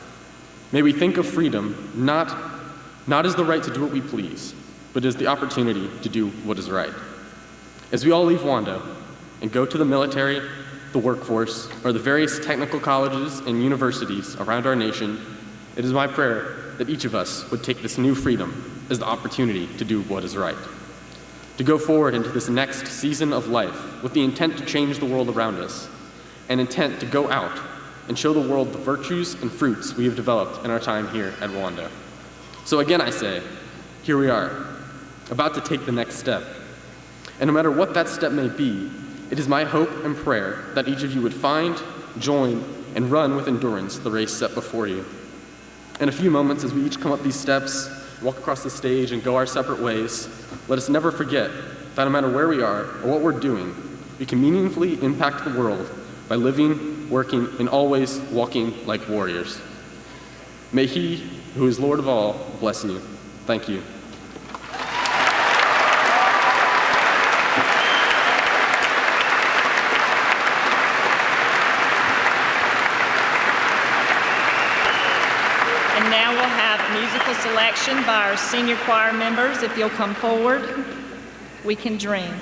May we think of freedom not as the right to do what we please, but as the opportunity to do what is right. As we all leave Wando and go to the military, the workforce, or the various technical colleges and universities around our nation, it is my prayer that each of us would take this new freedom as the opportunity to do what is right. To go forward into this next season of life with the intent to change the world around us, and intent to go out and show the world the virtues and fruits we have developed in our time here at Wando. So again I say, here we are, about to take the next step. And no matter what that step may be, it is my hope and prayer that each of you would find, join, and run with endurance the race set before you. In a few moments, as we each come up these steps, walk across the stage, and go our separate ways, let us never forget that no matter where we are or what we're doing, we can meaningfully impact the world by living, working, and always walking like warriors. May He, who is Lord of all, bless you. Thank you. And now we'll have musical selection by our senior choir members. If you'll come forward, we can dream.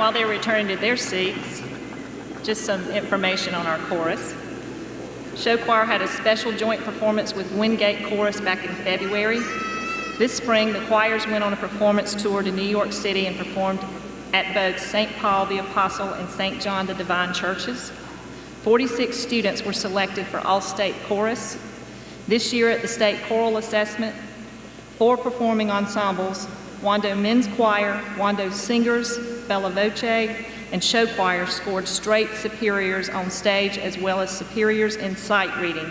While they're returning to their seats, just some information on our chorus. Show choir had a special joint performance with Wingate Chorus back in February. This spring, the choirs went on a performance tour to New York City and performed at both St. Paul the Apostle and St. John the Divine churches. 46 students were selected for all-state chorus. This year at the state choral assessment, 4 performing ensembles, Wando Men's Choir, Wando Singers, Bella Voce, and Show Choir scored straight superiors on stage as well as superiors in sight reading,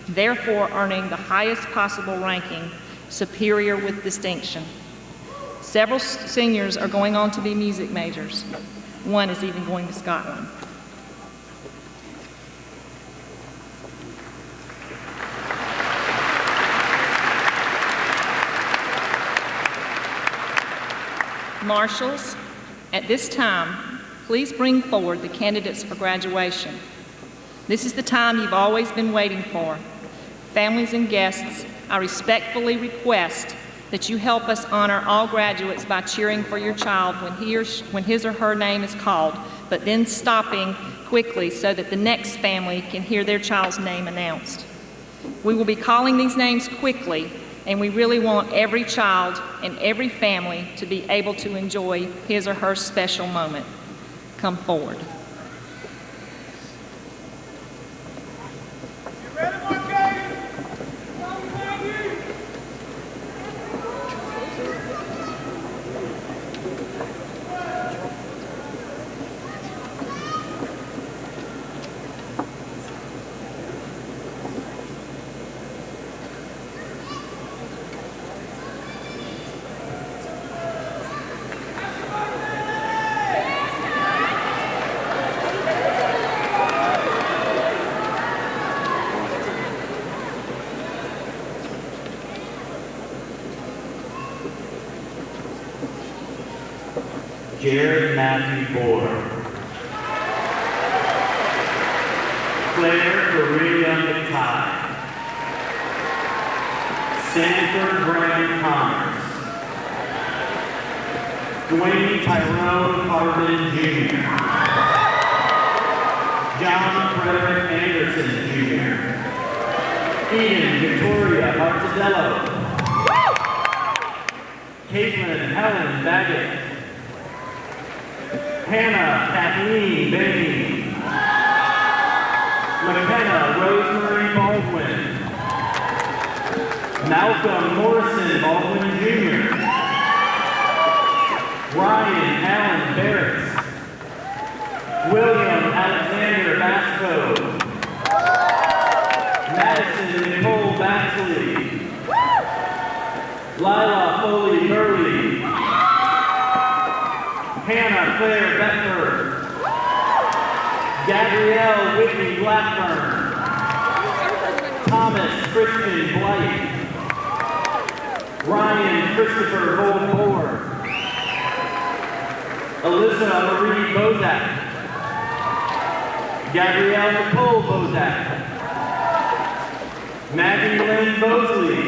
therefore earning the highest possible ranking, superior with distinction. Several seniors are going on to be music majors. One is even going to Scotland. Marshals, at this time, please bring forward the candidates for graduation. This is the time you've always been waiting for. Families and guests, I respectfully request that you help us honor all graduates by cheering for your child when his or her name is called, but then stopping quickly so that the next family can hear their child's name announced. We will be calling these names quickly, and we really want every child and every family to be able to enjoy his or her special moment. Come forward. Jared Matthew Bohr, Claire Correa McTighe, Sanford Brand Connors, Dwayne Tyrone Harbin Jr., John Frederick Anderson Jr., Eden Victoria Artidello, Caitlin Helen Baggett, Hannah Kathleen Bain, McKenna Rosemary Baldwin, Malcolm Morrison Baldwin Jr., Ryan Allen Barrett, William Alexander Basco, Madison Nicole Baxley, Lila Foley Burley, Hannah Claire Beckford, Gabrielle Whitney Blackburn, Thomas Christian Blight, Ryan Christopher Goldmore, Alyssa Marie Bozak, Gabrielle Nicole Bozak, Maggie Lynn Bosley,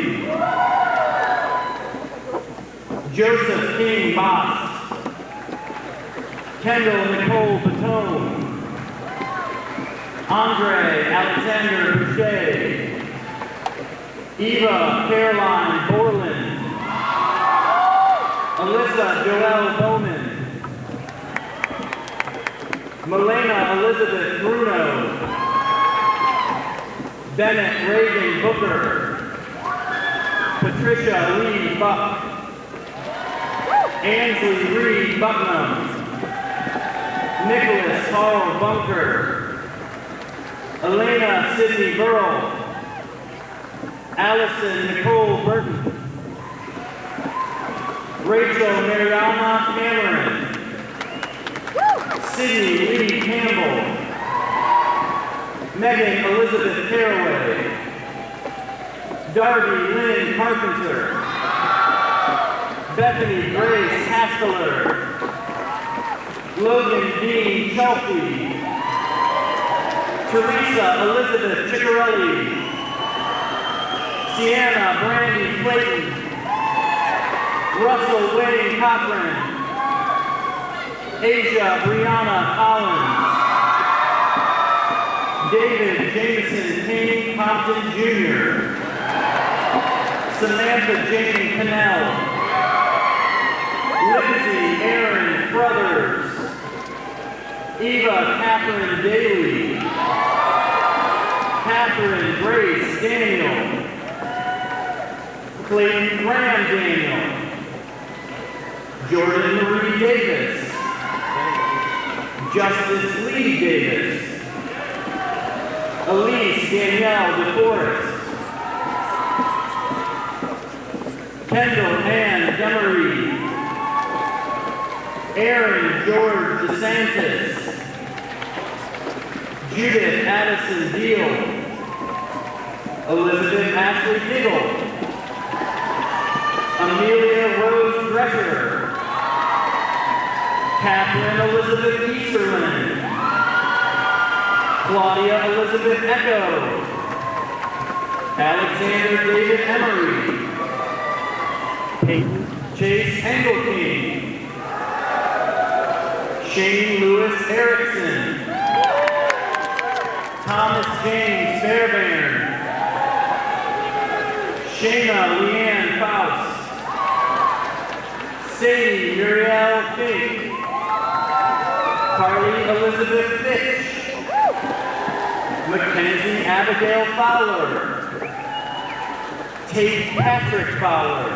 Joseph King Boss, Kendall Nicole Batone, Andre Alexander Boucher, Eva Caroline Borland, Alyssa Joelle Bowman, Milena Elizabeth Bruno, Bennett Reagan Booker, Patricia Lee Buck, Ansley Reed Bucknam, Nicholas Hall Bunker, Elena Sidney Burrell, Allison Nicole Burton, Rachel Mariana Cameron, Sydney Lee Campbell, Megan Elizabeth Caraway, Darby Lynn Carpenter, Bethany Grace Hasteler, Logan Dean Chelfie, Teresa Elizabeth Ciccarelli, Sienna Brandy Clayton, Russell Wayne Cochran, Asia Brianna Collins. David Jameson King Compton Jr. Samantha Jane Cannell. Lindsay Aaron Brothers. Eva Catherine Daly. Catherine Grace Daniel. Clayton Graham Daniel. Jordan Marie Davis. Justice Lee Davis. Elise Danielle DeForest. Kendall Ann Demery. Aaron George DeSantis. Judith Addison Deal. Elizabeth Ashley Diggle. Amelia Rose Drescher. Catherine Elizabeth Easterlin. Claudia Elizabeth Echo. Alexander David Emery. Peyton Chase Engelking. Shane Lewis Erickson. Thomas James Fairbairn. Shayna Leanne Faust. Sadie Muriel Fink. Carly Elizabeth Fitch. Mackenzie Abigail Fowler. Tate Patrick Fowler.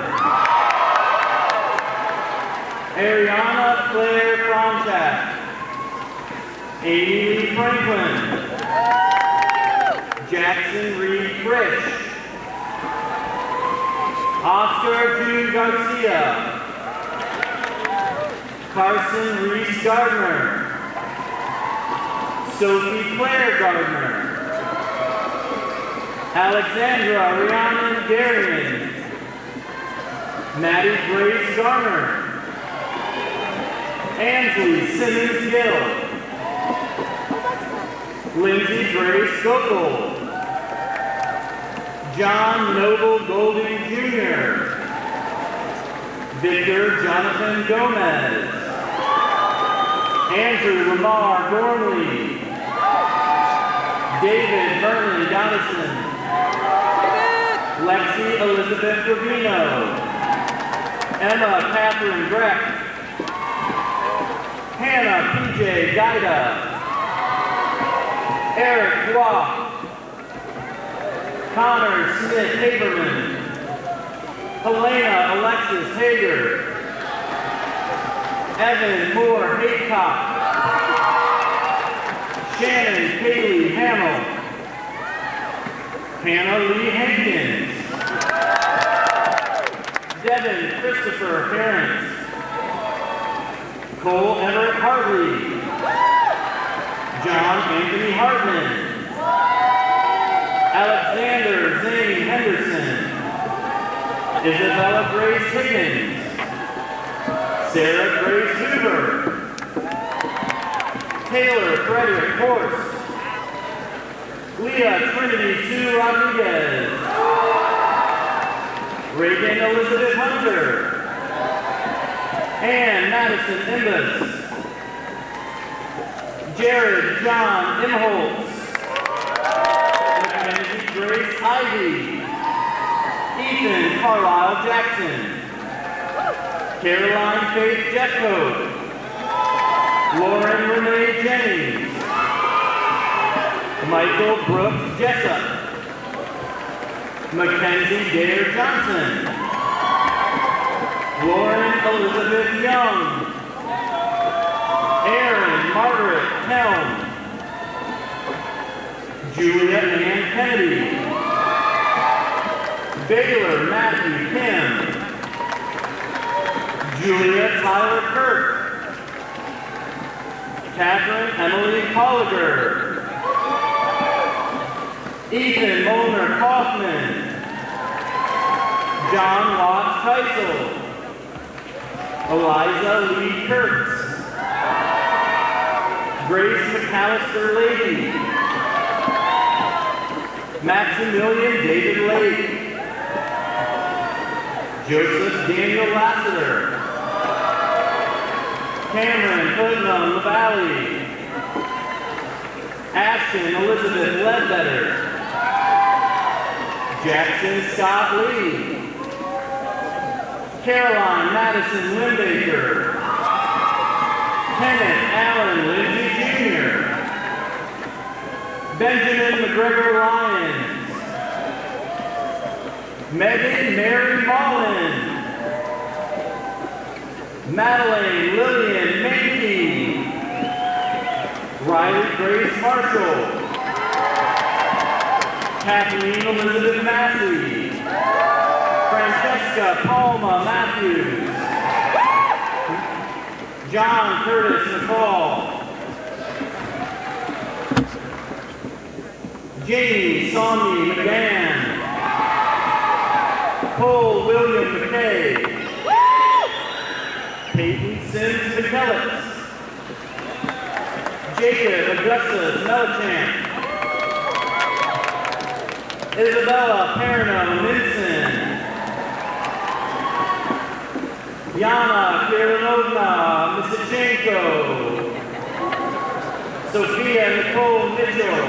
Ariana Claire Fronczak. Amy Lee Franklin. Jackson Reed Frisch. Oscar June Garcia. Carson Reese Gardner. Sophie Claire Gardner. Alexandra Rhiannon Darian. Maddie Grace Garner. Ansley Simmons Gill. Lindsay Grace Gokul. John Noble Golding Jr. Victor Jonathan Gomez. Andrew Lamar Gormley. David Vernon Donaldson. Lexi Elizabeth Gravino. Emma Catherine Breck. Hannah P.J. Gaida. Eric Block. Connor Smith Haberman. Helena Alexis Hager. Evan Moore Haycock. Shannon Kaylee Hamill. Hannah Lee Hankins. Devin Christopher Parent. Cole Everett Hartley. John Anthony Hartman. Alexander Zane Henderson. Isabella Grace Higgins. Sarah Grace Hoover. Taylor Frederick Horst. Leah Trinity Sue Rodriguez. Reagan Elizabeth Hunter. Ann Madison Imbus. Jared John Imholtz. Mackenzie Grace Ivy. Ethan Carlisle Jackson. Caroline Faith Jeffcoat. Lauren Renee Jennings. Michael Brooks Jessup. Mackenzie Dare Johnson. Lauren Elizabeth Young. Erin Margaret Helm. Julia Ann Kennedy. Baylor Matthew Kim. Julia Tyler Kirk. Catherine Emily Colliger. Ethan Molnar Kaufman. John Watts Teisel. Eliza Lee Kurtz. Grace McAllister Lady. Maximilian David Lake. Joseph Daniel Lassiter. Cameron Putnam LaValle. Ashton Elizabeth Ledbetter. Jackson Scott Lee. Caroline Madison Lindbaker. Kenneth Allen Lindsay Jr. Benjamin McGregor Lyons. Megan Mary Mullen. Madeline Lillian Mankey. Riley Grace Marshall. Kathleen Elizabeth Massey. Francesca Palma Matthews. John Curtis McCall. Jamie Sonny McGann. Cole William McKay. Peyton Sims McKellis. Jacob Augustus Melichamp. Isabella Perno Minson. Yana Kirilovna Misichenko. Sophia Nicole Mitchell.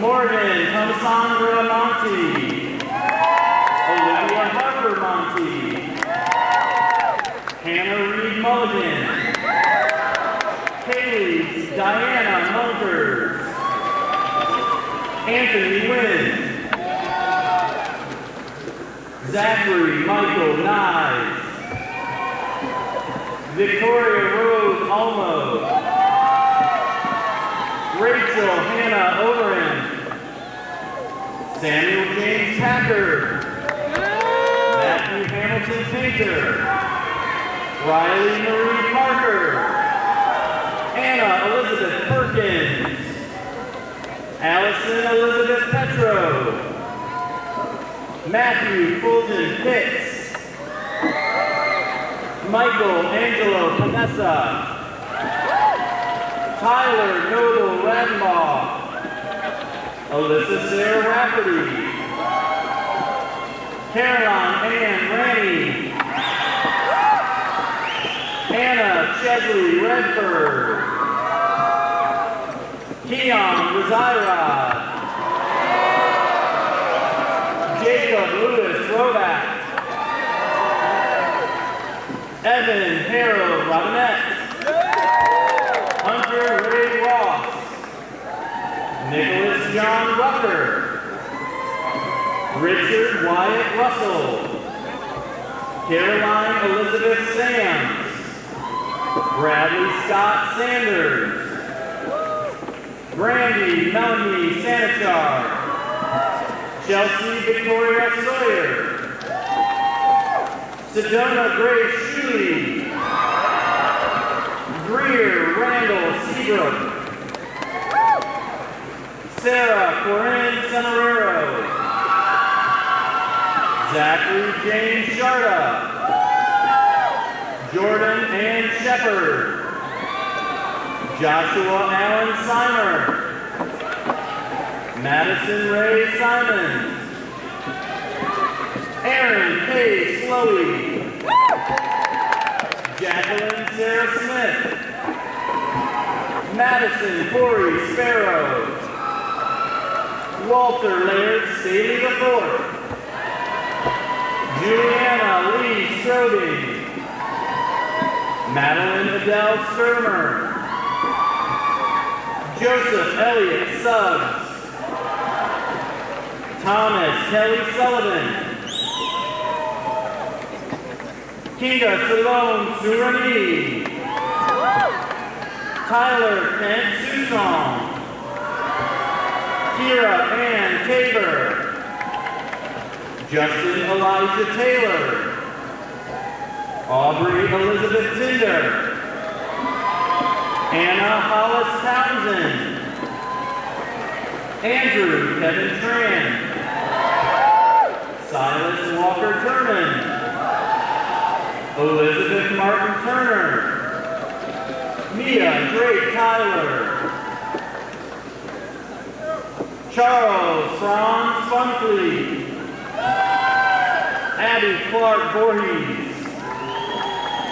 Morgan Thomasandra Monty. Olivia Harper Monty. Hannah Reed Mulligan. Kaylee Diana Munkers. Anthony Wynn. Zachary Michael Nye. Victoria Rose Olmo. Rachel Hannah Overend. Samuel James Packard. Matthew Hamilton Painter. Riley Marie Parker. Anna Elizabeth Perkins. Allison Elizabeth Petro. Matthew Fulton Fitz. Michael Angelo Panessa. Tyler Noble Radmaugh. Alyssa Sarah Rafferty. Caroline Ann Rennie. Anna Chesley Redford. Keon Razirod. Jacob Lewis Roback. Evan Harold Robinette. Hunter Ray Ross. Nicholas John Rucker. Richard Wyatt Russell. Caroline Elizabeth Sams. Bradley Scott Sanders. Brandy Melanie Sanachar. Chelsea Victoria Sawyer. Sedona Grace Shuley. Greer Randall Seabrook. Sarah Corinne Sonorero. Zachary James Sharda. Jordan Ann Shepard. Joshua Allen Simer. Madison Ray Simons. Aaron K. Slowey. Jacqueline Sarah Smith. Madison Corey Sparrow. Walter Laird Staley IV. Juliana Lee Strobing. Madeline Adele Sturmer. Joseph Elliott Suggs. Thomas Kelly Sullivan. Kinga Salome Surani. Tyler Kent Susong. Kira Ann Tabor. Justin Elijah Taylor. Aubrey Elizabeth Tinder. Anna Hollis Townsend. Andrew Kevin Tran. Silas Walker Turman. Elizabeth Martin Turner. Mia Drake Tyler. Charles Franz Funkley. Abby Clark Voorhees.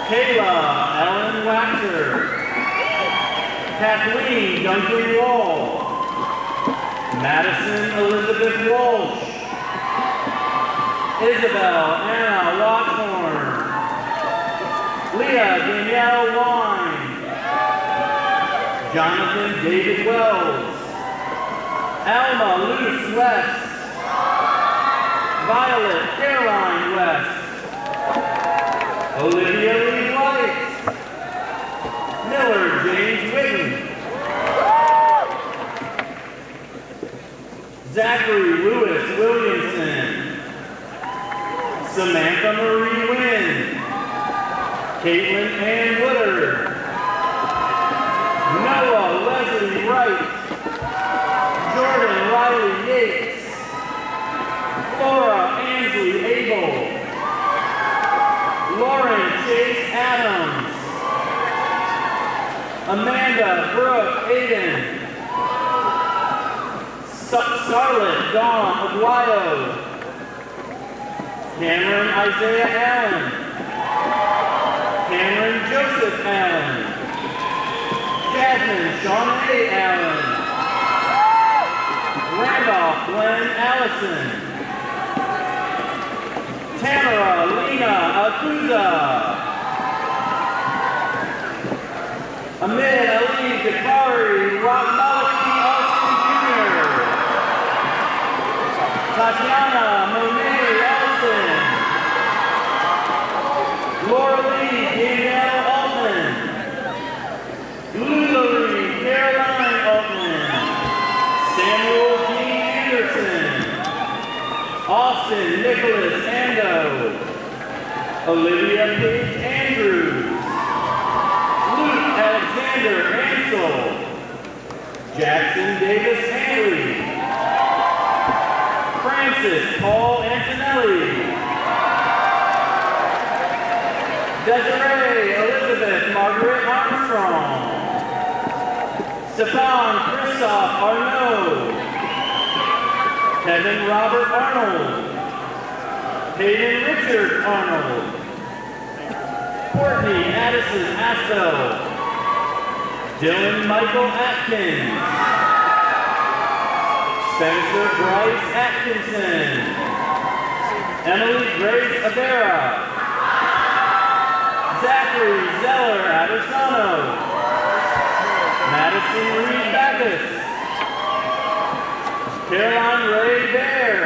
Kayla Ellen Waxer. Kathleen Dunkley Wall. Madison Elizabeth Walsh. Isabel Anna Watthorn. Leah Danielle Wine. Jonathan David Wells. Alma Luce West. Violet Caroline West. Olivia Lee White. Miller James Whitten. Zachary Lewis Williamson. Samantha Marie Wynn. Caitlin Ann Woodard. Noah Leslie Wright. Jordan Riley Yates. Laura Ansley Abel. Lauren Chase Adams. Amanda Brooke Aiden. Scarlett Dawn Aguayo. Cameron Isaiah Allen. Cameron Joseph Allen. Jasmine Shawnee Allen. Randolph Glenn Allison. Tamara Lena Acuza. Amid Ali Dakari Malaki Austin Jr. Tatiana Monet Olsen. Laura Lee Danielle Altman. Lulari Caroline Altman. Samuel D. Anderson. Austin Nicholas Ando. Olivia Page Andrews. Luke Alexander Ansel. Jackson Davis Hanley. Francis Paul Antonelli. Desiree Elizabeth Margaret Armstrong. Stefan Christoph Arnaud. Kevin Robert Arnold. Hayden Richard Arnold. Courtney Addison Aspel. Dylan Michael Atkins. Spencer Bryce Atkinson. Emily Grace Avera. Zachary Zeller Adesano. Madison Reed Backus. Caroline Ray Bear.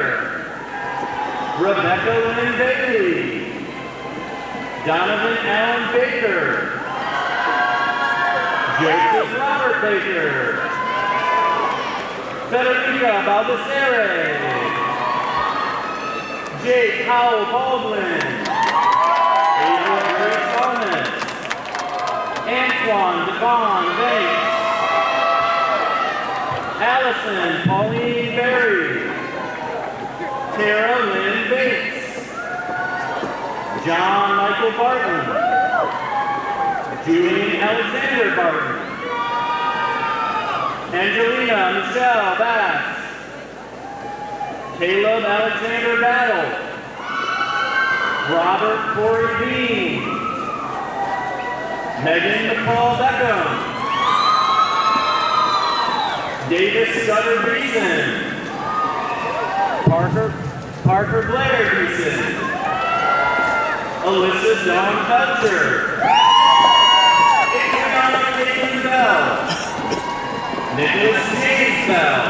Rebecca Lynn Bailey. Donovan Allen Baker. Joseph Robert Baker. Federica Baldessere. Jake Howell Baldwin. Adrian Grace Thomas. Antoine Devon Banks. Allison Pauline Berry. Tara Lynn Bates. John Michael Barton. Julian Alexander Barton. Angelina Michelle Bass. Caleb Alexander Battle. Robert Corey Bean. Megan Nicole Beckham. Davis Scudder Beeson. Parker Blair Beeson. Alyssa Dawn Cutcher. Adriana Caitlin Bell. Nicholas James Bell.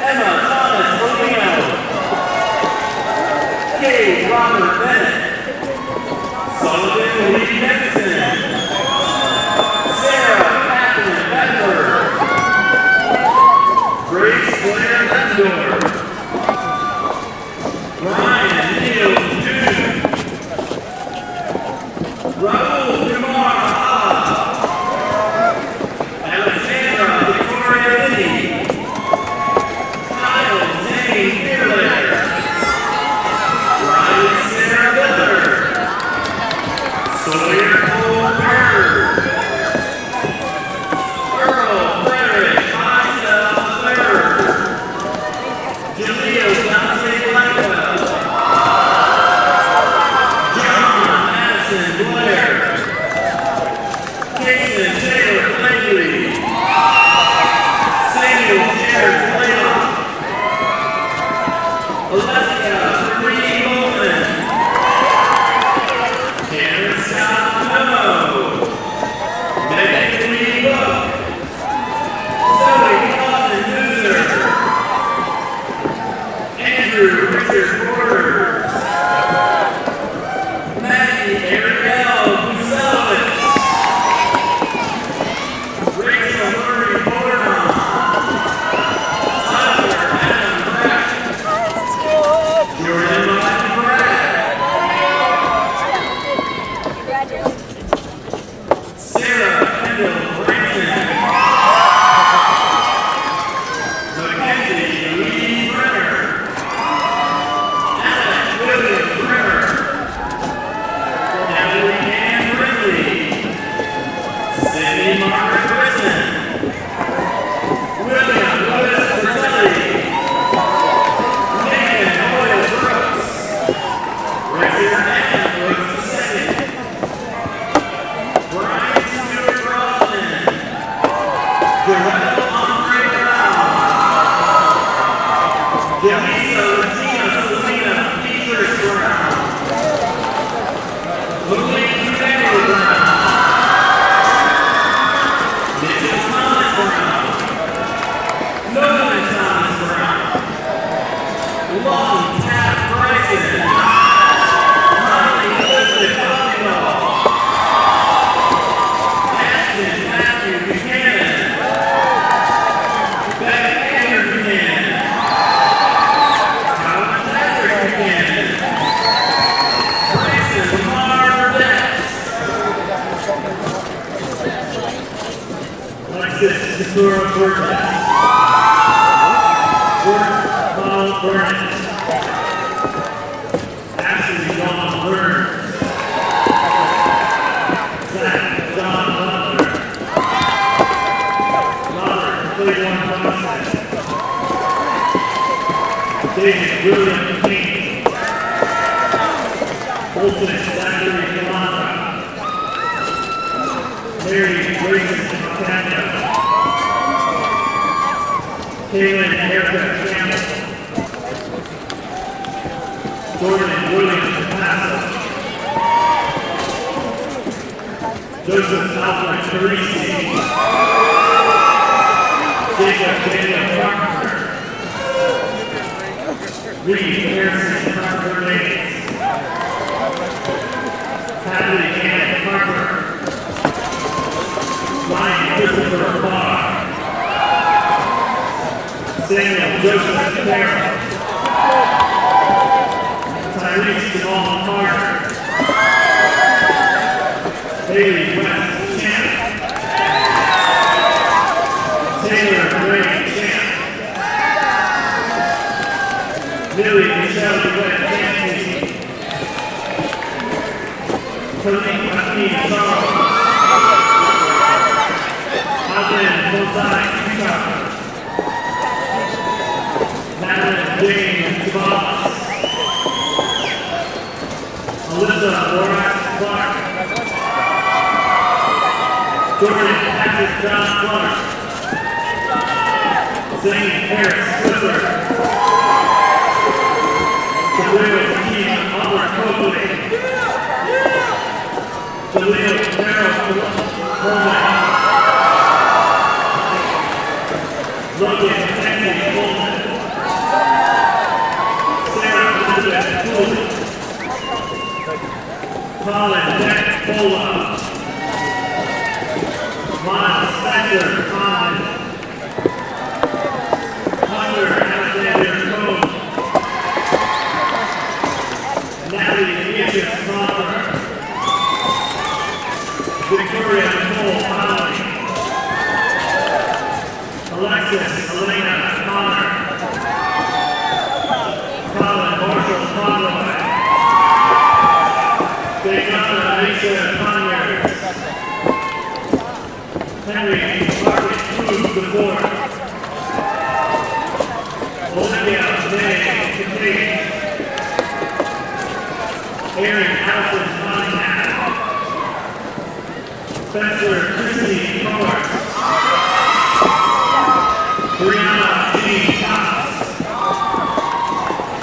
Emma Thomas Molino. Kate Robert Bennett. Sullivan Lee Benson. Sarah Kathleen Bedford. Grace Blair Lendor. Ryan Neil Duke. Raul Kumar Alexandra Victoria Lee. Kyle Zane Fearless. Ryan Sarah Miller. Sawyer Cole Bird. Earl Frederick Myself Bird.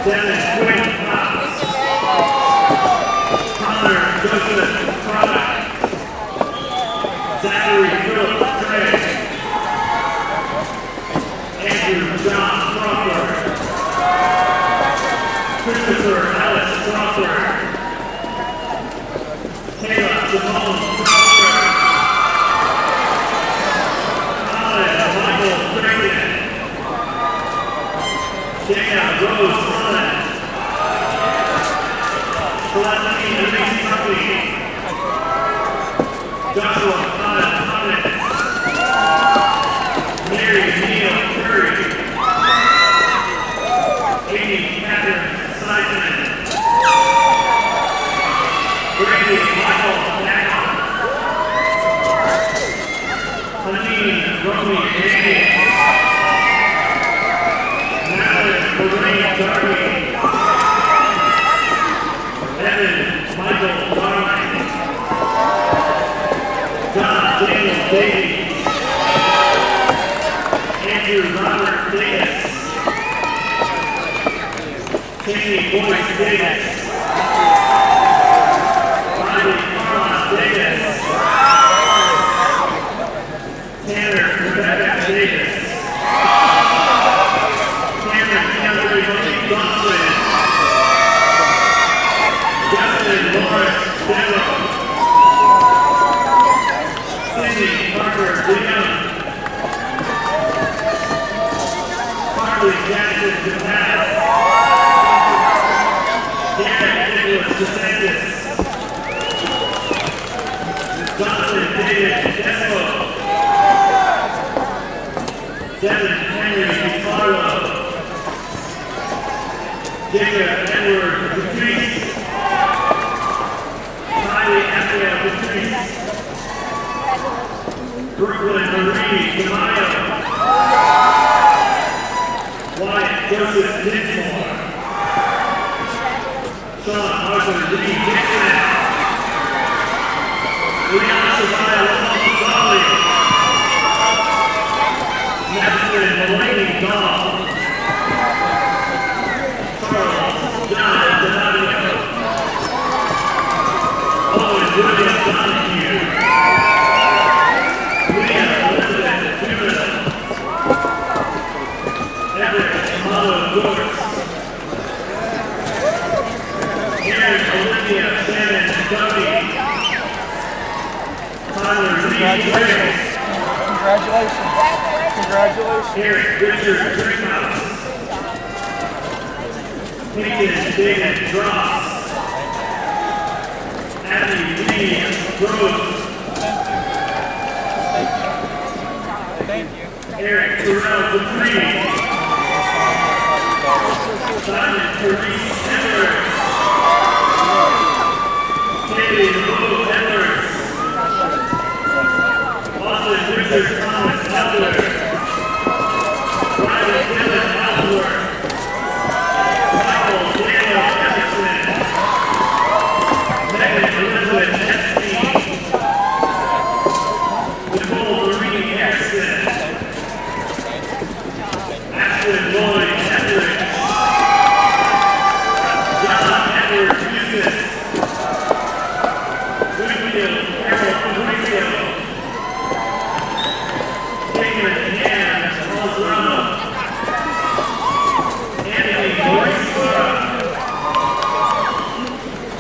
Devin Quinn Cox. Connor Joseph Craddock. Zachary Philip Craig. Andrew John Crawford. Christopher Alice Crawford. Kayla Simone Crawford. Colin Michael Brayden. Dana Rose Holland. Celestine Elise Murphy. Joshua Kyle Cummins. Mary Neal Curry. Amy Catherine Simon. Brady Michael Dagnon. Haneen Romy James. Madeline Lorraine Darby. Evan Michael Darling. John Daniel Davies. Andrew Robert Davis. Jamie Boyce Davis. Riley Carlon Davis. Tanner Rebecca Davis. Cameron Kendrick Johnson. Justin Lawrence Devil. Cindy Parker William. Carly Jackson DePass. Garrett Nicholas DeSantis. Johnson David Despo. Devin Henry DiCarlo. Jacob Edward Patrice. Kylie Apria Patrice. Brooklyn Marie DeMaio. Wyatt Joseph Dinsmore. Sean Arthur Lee Dixon. Leon Shavaya Lamont Madison Mulaney Dahl. Charles John Donadio. Owen William Donahue. Leah Elizabeth Jubila. Everett Apollo Gorse. Aaron Olivia Shannon Dudley. Tyler Lee Grace. Congratulations. Congratulations. Eric Richard Drinkhouse. Peyton David Dross. Abby Lee Rose. Thank you. Eric Terrell Dupree. Simon Therese Edwards. Katie Lou Edwards. Austin Richard Thomas Elder. Riley Dylan Ellsworth. Michael Daniel Emerson. Megan Elizabeth Epstein. Nicole Marie Harrison. Ashlyn Lloyd Edwards. John Edward Yusuf. Winfield Harold Mauricio. Damon Ann Alzrama. Anthony Mauricio.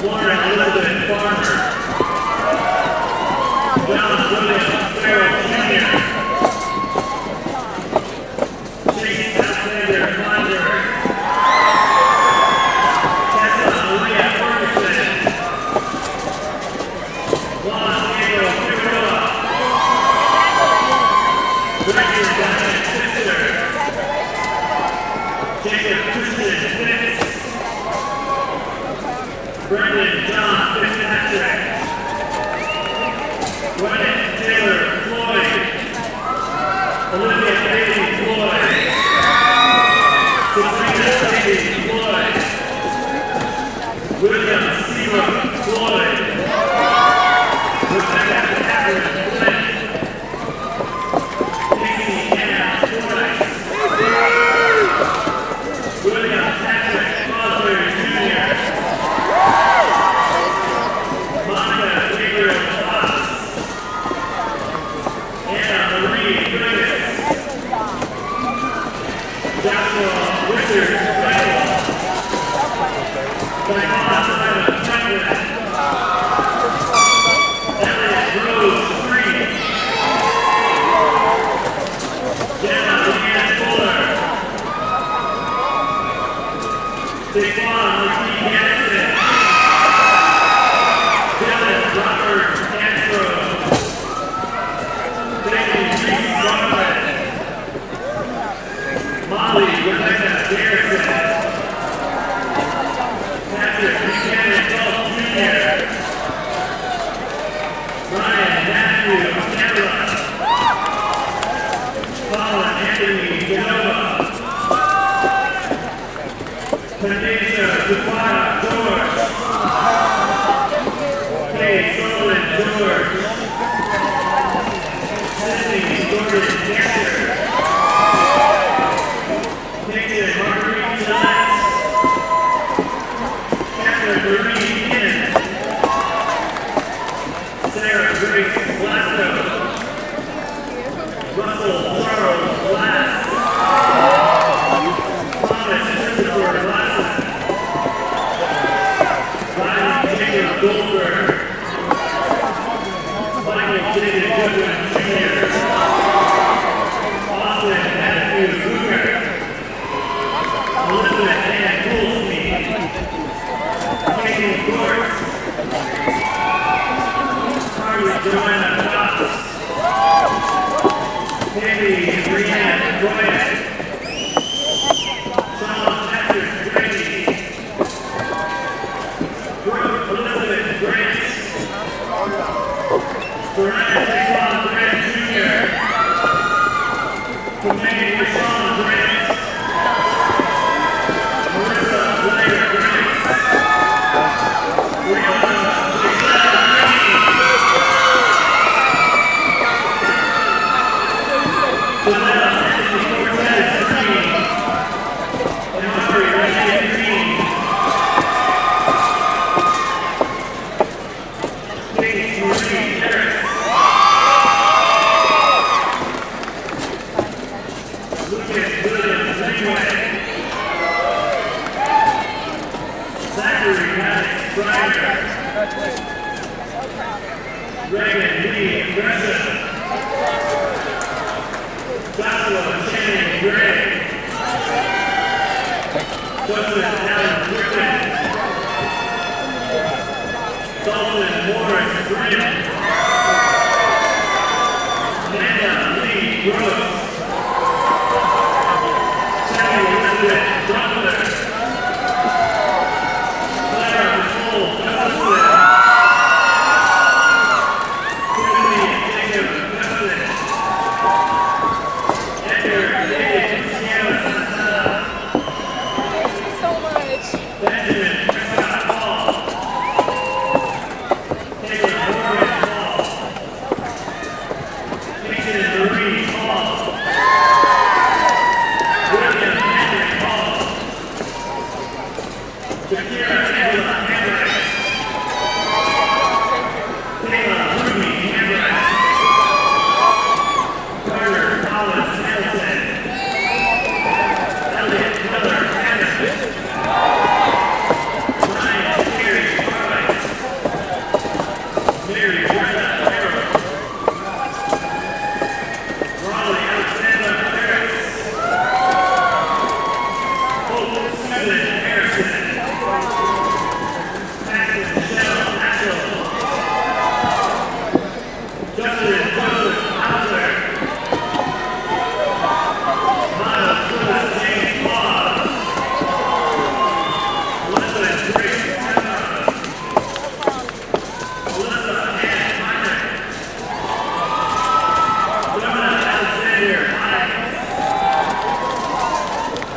Lauren Elizabeth Farmer. John William Farrell Jr. Chase Alexander Kleinberg. Tessa Maria Ferguson. Juan Diego Figueroa. Richard Diamond Sister. Jacob Christian Fitz. Brendan John Fitzpatrick. Gwyneth Taylor Floyd. Olivia Bailey Floyd. Sabrina Bailey Floyd. William Seabrook Floyd. Rebecca Catherine Flynn. Casey Ann Fordyce. William Patrick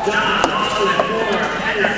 John Austin Moore Henderson.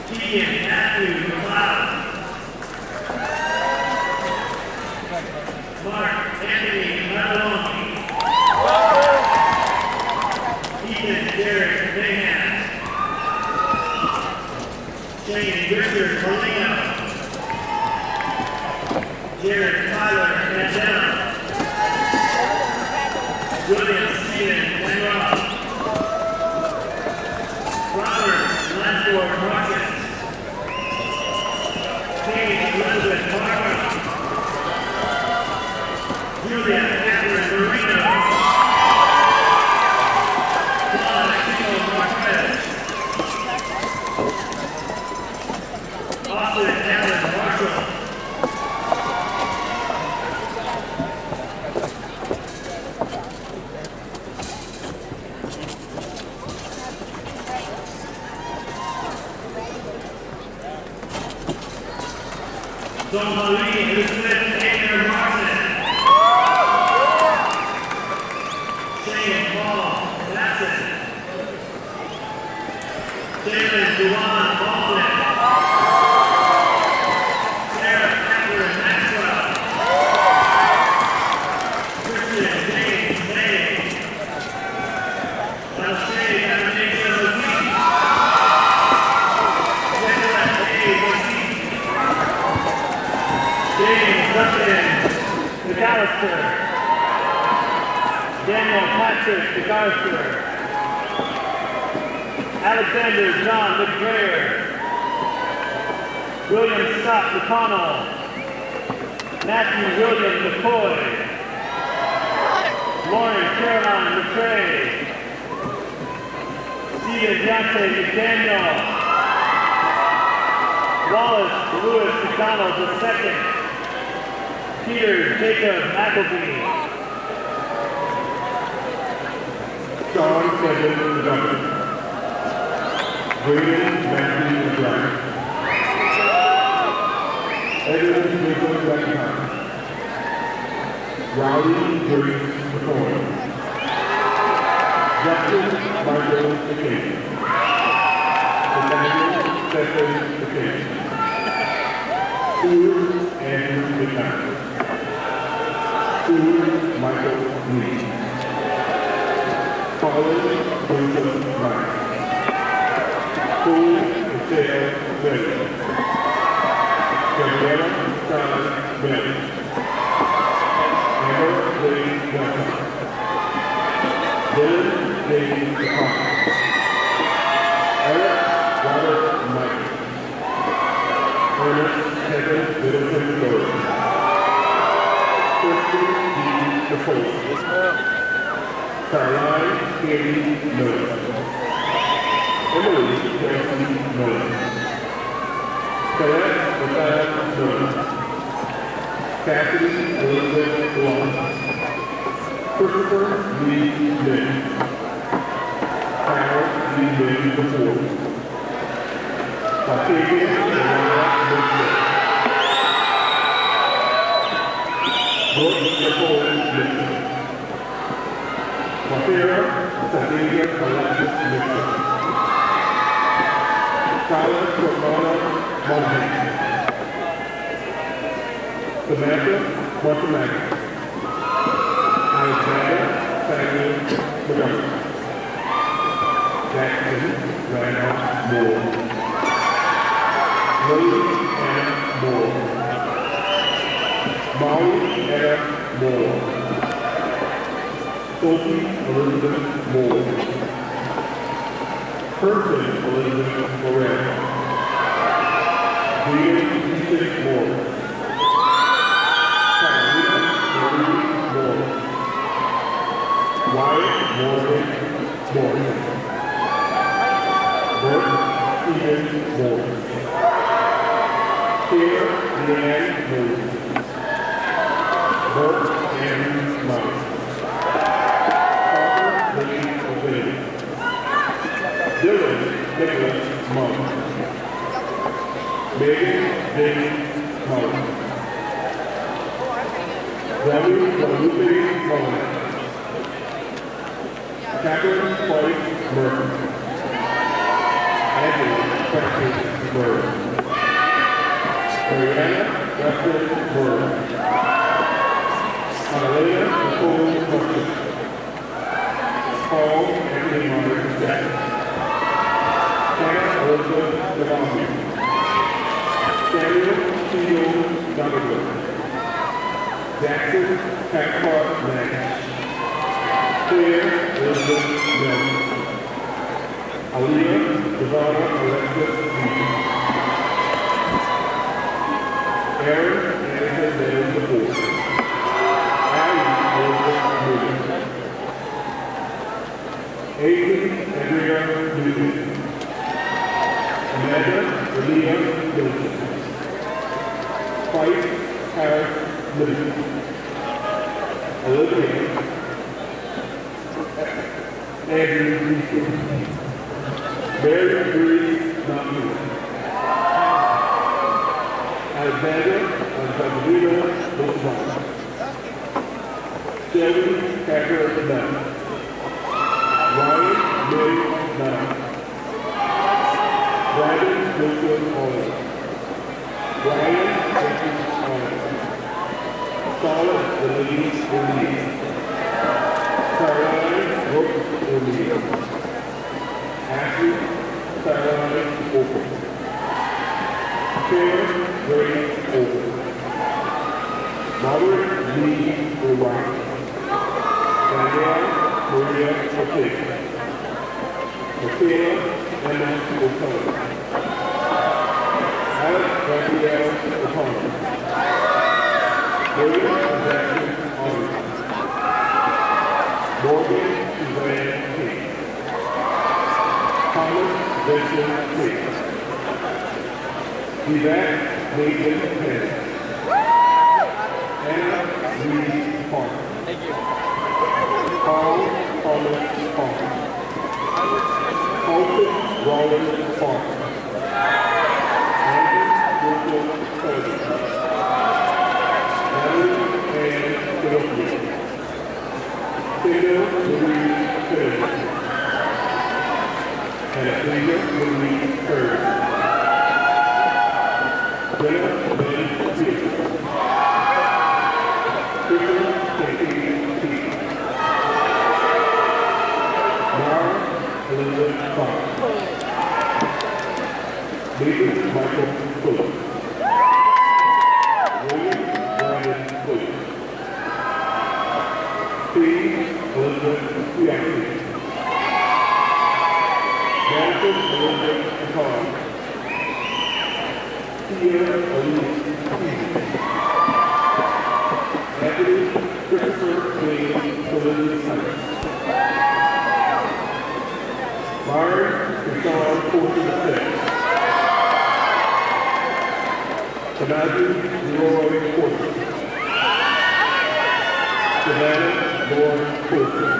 Keegan Matthew McLeod. Mark Anthony Mataloni. Ethan Derek Mayhan. Shane Richard Molina. Jared Tyler Mandela. William Stephen Lenrock. Robert Lanford Marcus. Kate Elizabeth Barber. Julia Catherine Marino. Juan Axel Marquez. Austin Allen Marshall. Jean-Marie Elizabeth Aker Martin. Shane Paul Jackson. David Duan Baldwin. Sarah Catherine Maxwell. Christian James May. Alshay Anastasia Lozzi. Nicolette A. Lozzi. James Duncan McAllister. Daniel Patrick DeGarster. Alexander John McBrayer. William Scott McConnell. Matthew William McCoy. Lauren Caroline McCray. Stephen Deontay McDaniel. Wallace Lewis McDonald II. Peter Jacob McElvey. Sean Kevin Duncan. Braden Matthew McBride. Edwin Nicholas Beckham. Rowdy Grace McCoy. Justin Michael McCain. Nathaniel Stephen McCain. Stuart Andrew McCain. Stuart Michael Lee. Colin Joseph Ryan. Cole Michelle Bell. Gabriella Sky Bell. Amber Lee Johnson. Dylan James McConnell. Eric Robert Mike. Ernest Kevin Middleton Rose. Christian D. DeFoe. Caroline Katie Miller. Emily Kelsey Miller. Colette Nathaniel Miller. Cassidy Elizabeth Long. Christopher Lee Lynn. Kyle Lee Lynn IV. Octavia Elana Smith. Brooke Nicole Smith. Mafira Sadia Alexis Smith. Tyler Corona Monahan. Samantha Montemaggi. Alexander Samuel Montgomery. Jackson Randolph Moore. Lily Anna Moore. Molly Anna Moore. Sophie Elizabeth Moore. Person Elizabeth Moreno. Dean Ethan Moore. Carolina Marie Moore. Wyatt Morgan Morgan. Bert Stephen Moore. Taylor Leanne Moore. Bert Andrew Mike. Parker Lee O'Brien. Dylan Nicholas Monk. Megan James Monk. Debbie Guadalupe Monk. Catherine Price Murphy. Angela Francis Burr. Mariana Dustin Burr. Annalena Nicole Hudson. Paul Anthony Myers Jackson. Hannah Elizabeth Devon. Samuel Theo Donovan. Jackson Packard Nash. Claire Elizabeth Nelson. Aaliyah Devonna Alexis Beaton. Aaron Anderson Davis IV. Allie Elizabeth Newton. Aidan Andrea Newton. Amanda Leah Wilson. Price Harris Livingston. Olivia Andrew Reese. Mary Breeze Mountain. Alexandra Antonina Bolton. Shelby Packer Bell. Ryan May Bell. Brandon Wilson Oliver. Brian Jason Oliver. Charlotte Elise O'Neill. Caroline Brooke O'Neill. Ashley Caroline Open. Karen Grace Open. Margaret Lee O'Reilly. Danielle Maria Ortega. Michaela Emma O'Connor. Alex Raphael O'Connor. William Jackson Oliver. Morgan Suzanne King. Thomas Vincent King. Yvette Nathan Penn. Anna Lee Parker. Thank you. Paul Thomas Parker. Colton Rollins Parker. Andrew Wilson Sullivan. Natalie Ann Phillips. Taylor Louise Phillips. Anastasia Louise Curry. Jenna Lynn Pierce. Christian Katie T. Mara Elizabeth Fox. Nathan Michael Phillips. William Brandon Phillips. Steve Elizabeth Piatti. Madison Elizabeth Carr. Tia Elise Peavy. Anthony Christopher James Elizabeth Hunter. Myron Deshaun Porter VI. Tanaji Leroy Porter. Savannah Lauren Porter.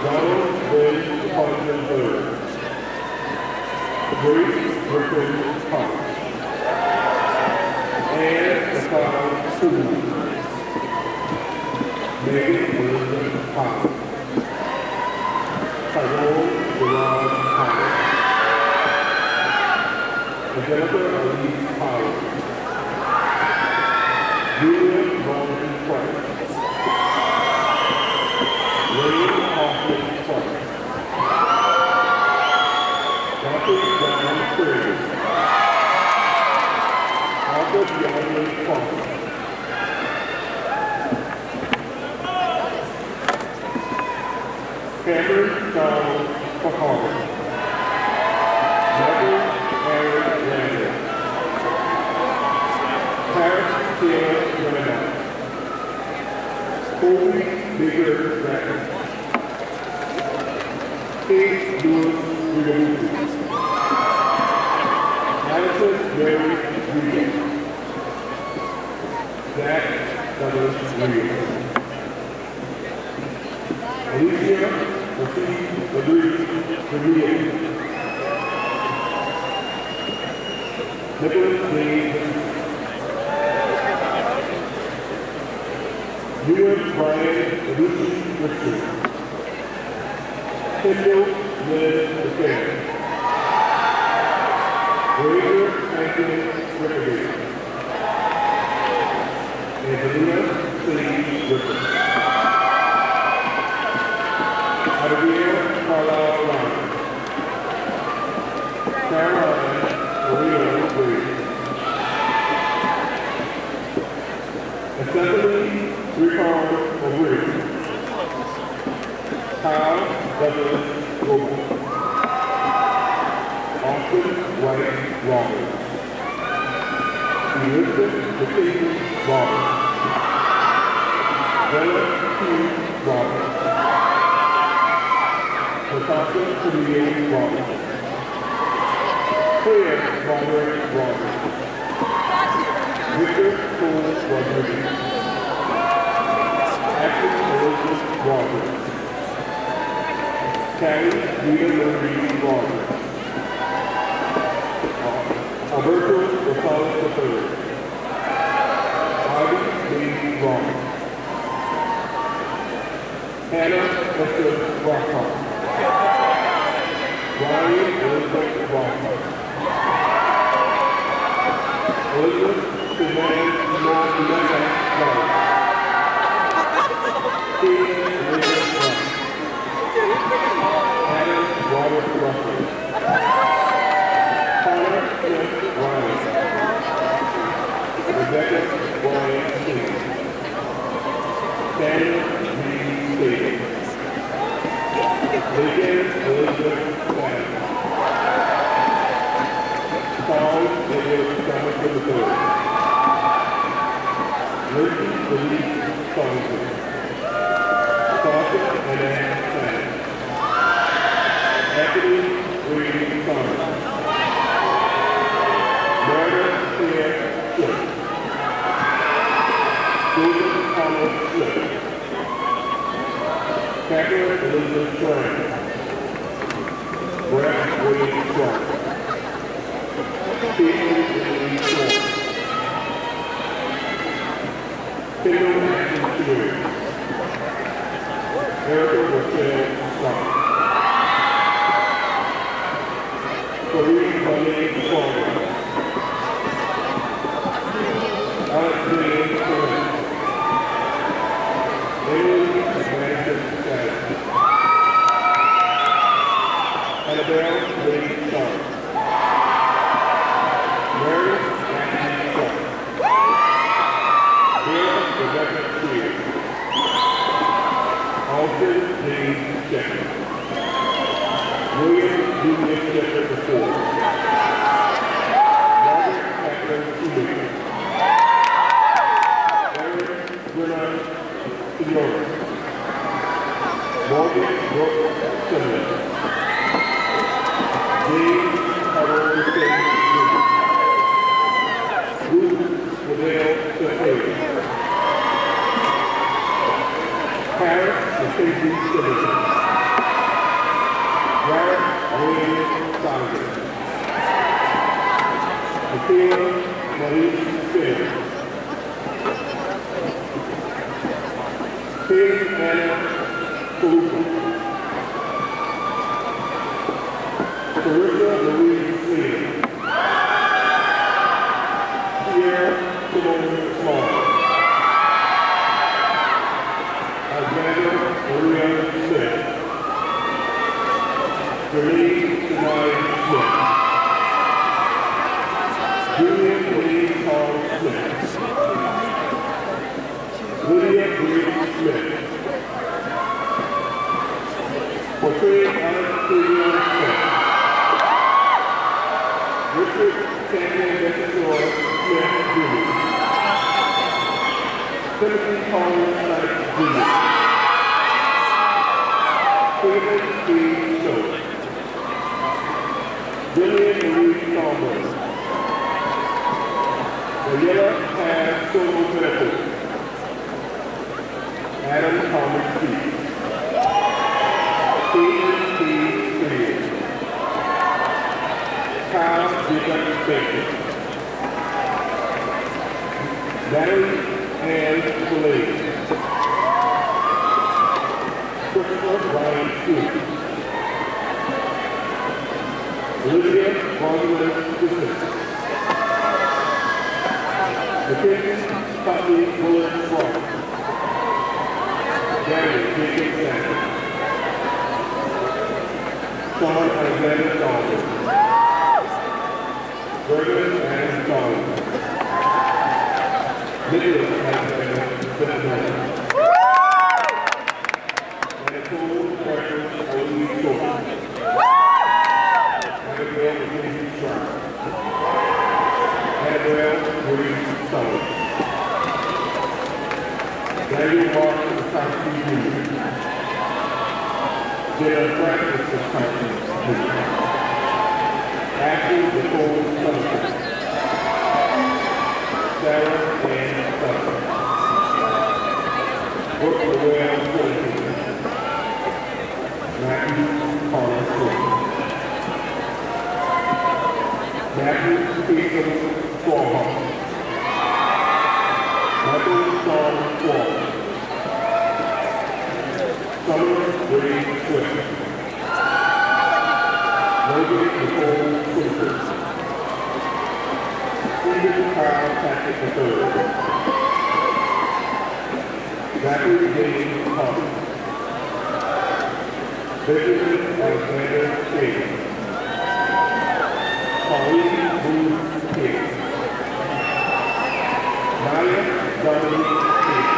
Donald William Parker Bird. Grace Brooklyn Thomas. Anne Nicole Sue. Megan Elizabeth Howard. Tyrone Gerard Howard. Jennifer Elise Howard. Julia Roman Price. Wayne Hoffman Price. Dr. John Curry. Arthur Young Parker. Cameron Charles Pacard. Michael Aaron Randall. Paris Taylor Renner. Colby Bigger Ratner. Kate Lewis Rigamutu. Madison Mary Reed. Zach Douglas Reed. Alicia Rodriguez Rodriguez. Nicholas James. Ewan Brian Lucy Richard. Kendall Lynn McCann. Ranger Franklin Rickaby. Angelina C. Griffin. Abigail Carlisle Ryan. Caroline Maria Williams. Stephanie Ricard O'Reilly. Kyle Douglas Goldman. Austin White Roberts. Elizabeth McKinney Roberts. Bella Q. Roberts. Natasha Camille Roberts. Claire Margaret Roberts. Victor Cole Rodriguez. Ashley Elizabeth Roberts. Callie Rita Marie Roberts. Alberto Rosales III. Ivy Lee Roberts. Hannah Esther Rockhart. Ryan Elizabeth Rockhart. Elizabeth Suzanne Morgan Rice. Stephen Elizabeth Rice. Adam Robert Russell. Connor Smith Ryan. Rebecca Brian King. Daniel B. Stady. Lincoln Elizabeth Swan. Paul Edward Thomas III. Lucy Louise Thompson. Sasha Annette Sand. Anthony Reed Thomas. Meredith Claire Smith. Susan Thomas Smith. Catherine Elizabeth Strand. Brett William Clark. Stephen Lee Clark. Kendall Matthew Stewart. Erica Rochelle Scott. Marie Bonet Farmer. Alex William Smith. Emily Atlantic Scott. Annabelle Lee Scott. Mary Ashley Scott. Bill Rebecca Spears. Alfred D. Shepherd. William Julius Shepherd IV. Margaret Catherine Schumacher. Eric Brenner Sr. Morgan Brooks Simmons. James Harold Jr. Ruth Liddell Sheffield. Paris Stacey Simmons. Garrett William Saunders. Michaela Marie Finn. Kim Anna Kalupa. Carissa Louise Lee. Pierre Simone Small. Alexander Maria Smith. Denise Denai Smith. Julian Lee Paul Smith. Lydia Green Smith. Portray Anastasia Smith. Richard Samuel Benjamin Smith Jr. Timothy Paul Knight Jr. Stephen P. Stokes. William Louis Saunders. Daniela Paz Solo Benefit. Adam Thomas C. Stephen P. Spears. Kyle Jacob Baker. Natalie Ann Delaney. Christopher Ryan Stewart. Olivia Rosalind Smith. Mackenzie Scotty Willard Clark. Daniel Jacob Sanders. Sean Alexander Solomon. Gregory Adam Solomon. Nicholas Alexander Smith. Nicole Precious Eloise Short. Abigail Mackenzie Sharp. Annabelle Marie Sullivan. Daniel Mark Wisconsin Jr. Jenna Francis Wisconsin Jr. Ashley Nicole Sullivan. Sarah Ann Sullivan. Brooke Llewellyn Sullivan. Matthew Carter Sullivan. Matthew Stephen Swalhawk. Michael Sean Swalhawk. Summer Bree Swift. Logan Nicole Quinton. Stephen Kyle Patrick III. Zachary James Thomas. Benjamin Alexander King. Pauline Booth King. Naya Dominique King.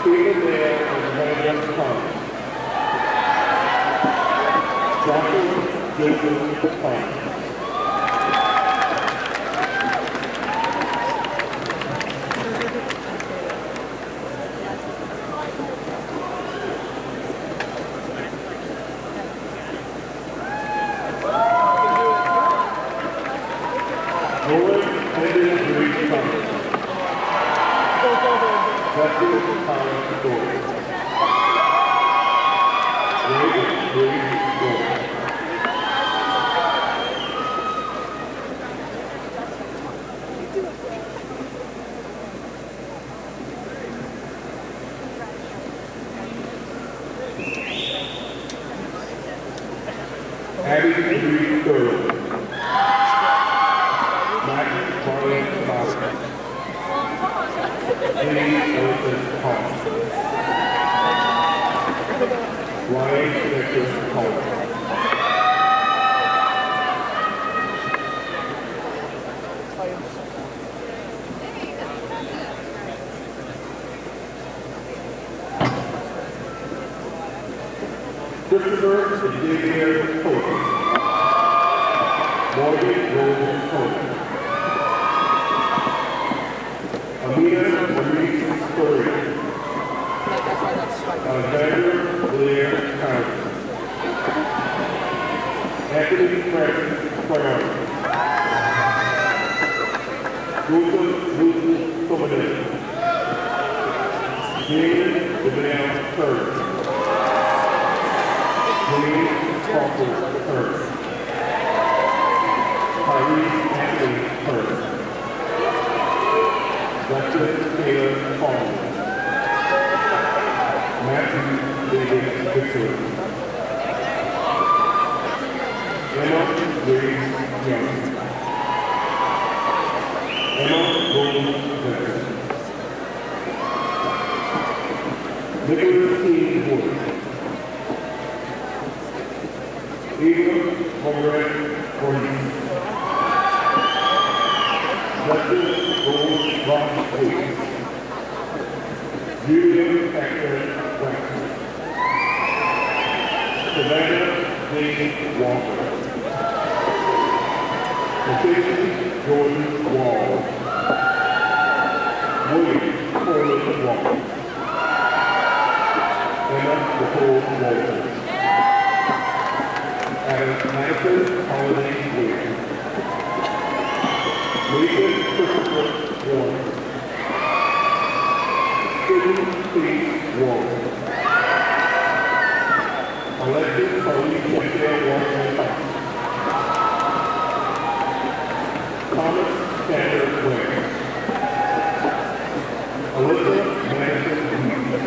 Stephen Dale Alexander Thomas. Joshua Jacob Thomas. Nolan Henry Green Thomas. Justin Collins Gordon. David Green Gordon. Abby Green Thurl. Matthew Brian Bowers. Jenny Elton Hall. Ryan Victor Hall. Christopher Xavier Coates. Morgan Rosen Coates. Amina Marie Story. Alexander Blair County. Anthony Francis Brown. Joseph Wilson Tomanet. James Deville Curry. James Crawford Curry. Tyrese Anthony Curry. Justin Taylor Paul. Matthew David Victor. Emma Grace Young. Emma Rose Victor. Nicholas T. Wood. Eva Moret Cornell. Justin Gold Rock Wade. Julian Hector West. Savannah J. Walker. Mackenzie Jordan Wall. William Coleman Wall. Emma Nicole Walter. Madison Holiday Wade. Nathan Christopher Warren. Sidney P. Warren. Alexis Pauline Chantel Warren Thomas. Thomas Tanner Ware. Alyssa Madison Hughes.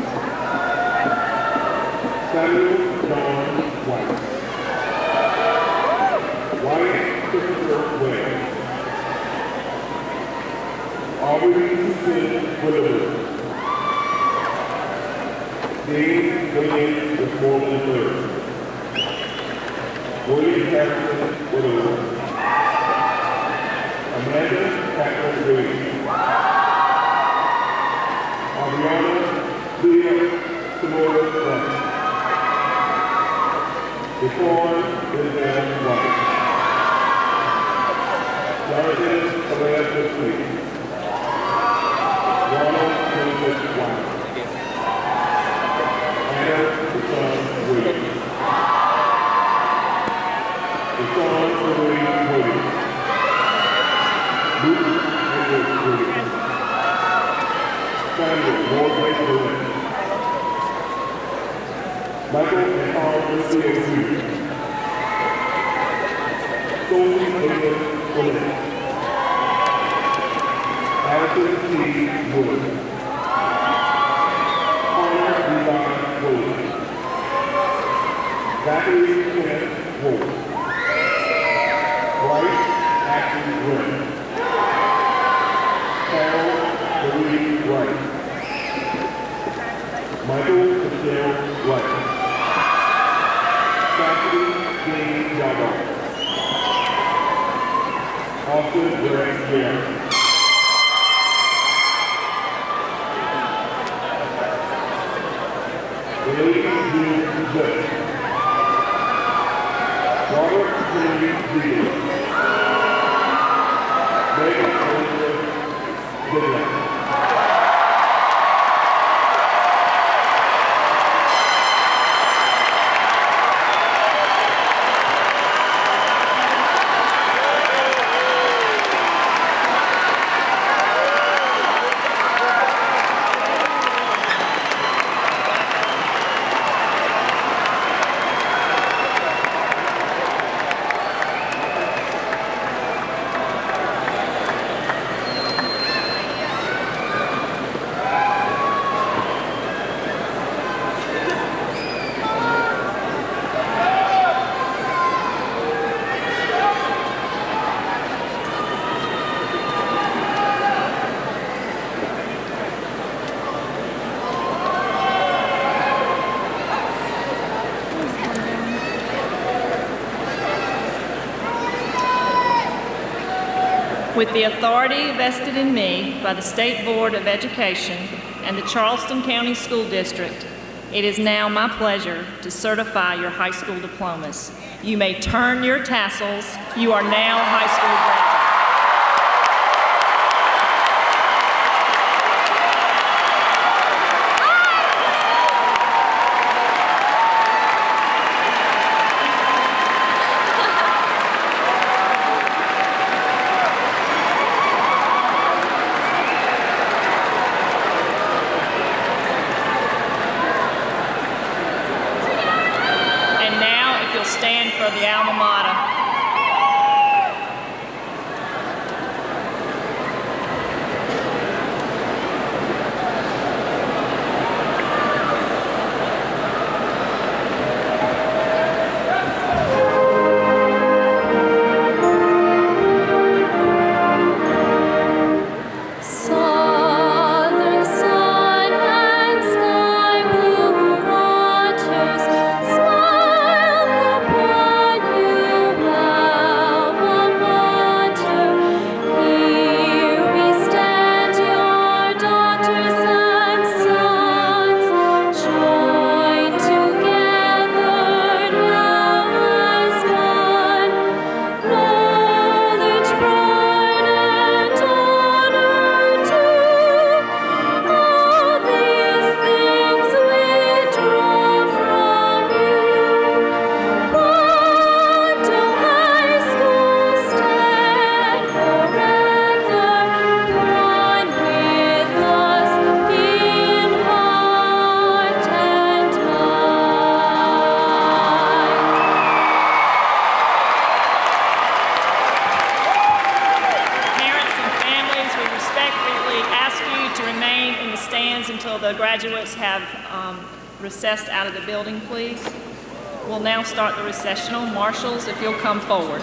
Samuel John White. Susan Willowwood. Dean William Westmoreland III. William Harrison Willowwood. Amanda Catherine Reed. Ariana Leah Sonora White. Deforn Isabel White. Jonathan Alea Sweet. Ronald Joseph White. Anna Deshawn Williams. Deshawn Marie Williams. Luke Edward Williams. Samuel Morgan Williams. Michael and Paul Lucia Jr. Sophie Williams Williams. Allison T. Williams. Connor Levi Williams. Zachary Kenneth Wolf. Bryce Ashton Green. Carol Marie Wright. Michael Michelle Wright. Cassidy James Jabbar. Austin Greg Garrett. Lady Jean Judge. Robert Henry Deal. Megan Elizabeth Goodland. With the authority vested in me by the State Board of Education and the Charleston County School District, it is now my pleasure to certify your high school diplomas. You may turn your tassels. You are now high school graduates. Stand for the alma mater. Until the graduates have recessed out of the building, please. We'll now start the recessional. Marshals, if you'll come forward.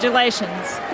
Congratulations.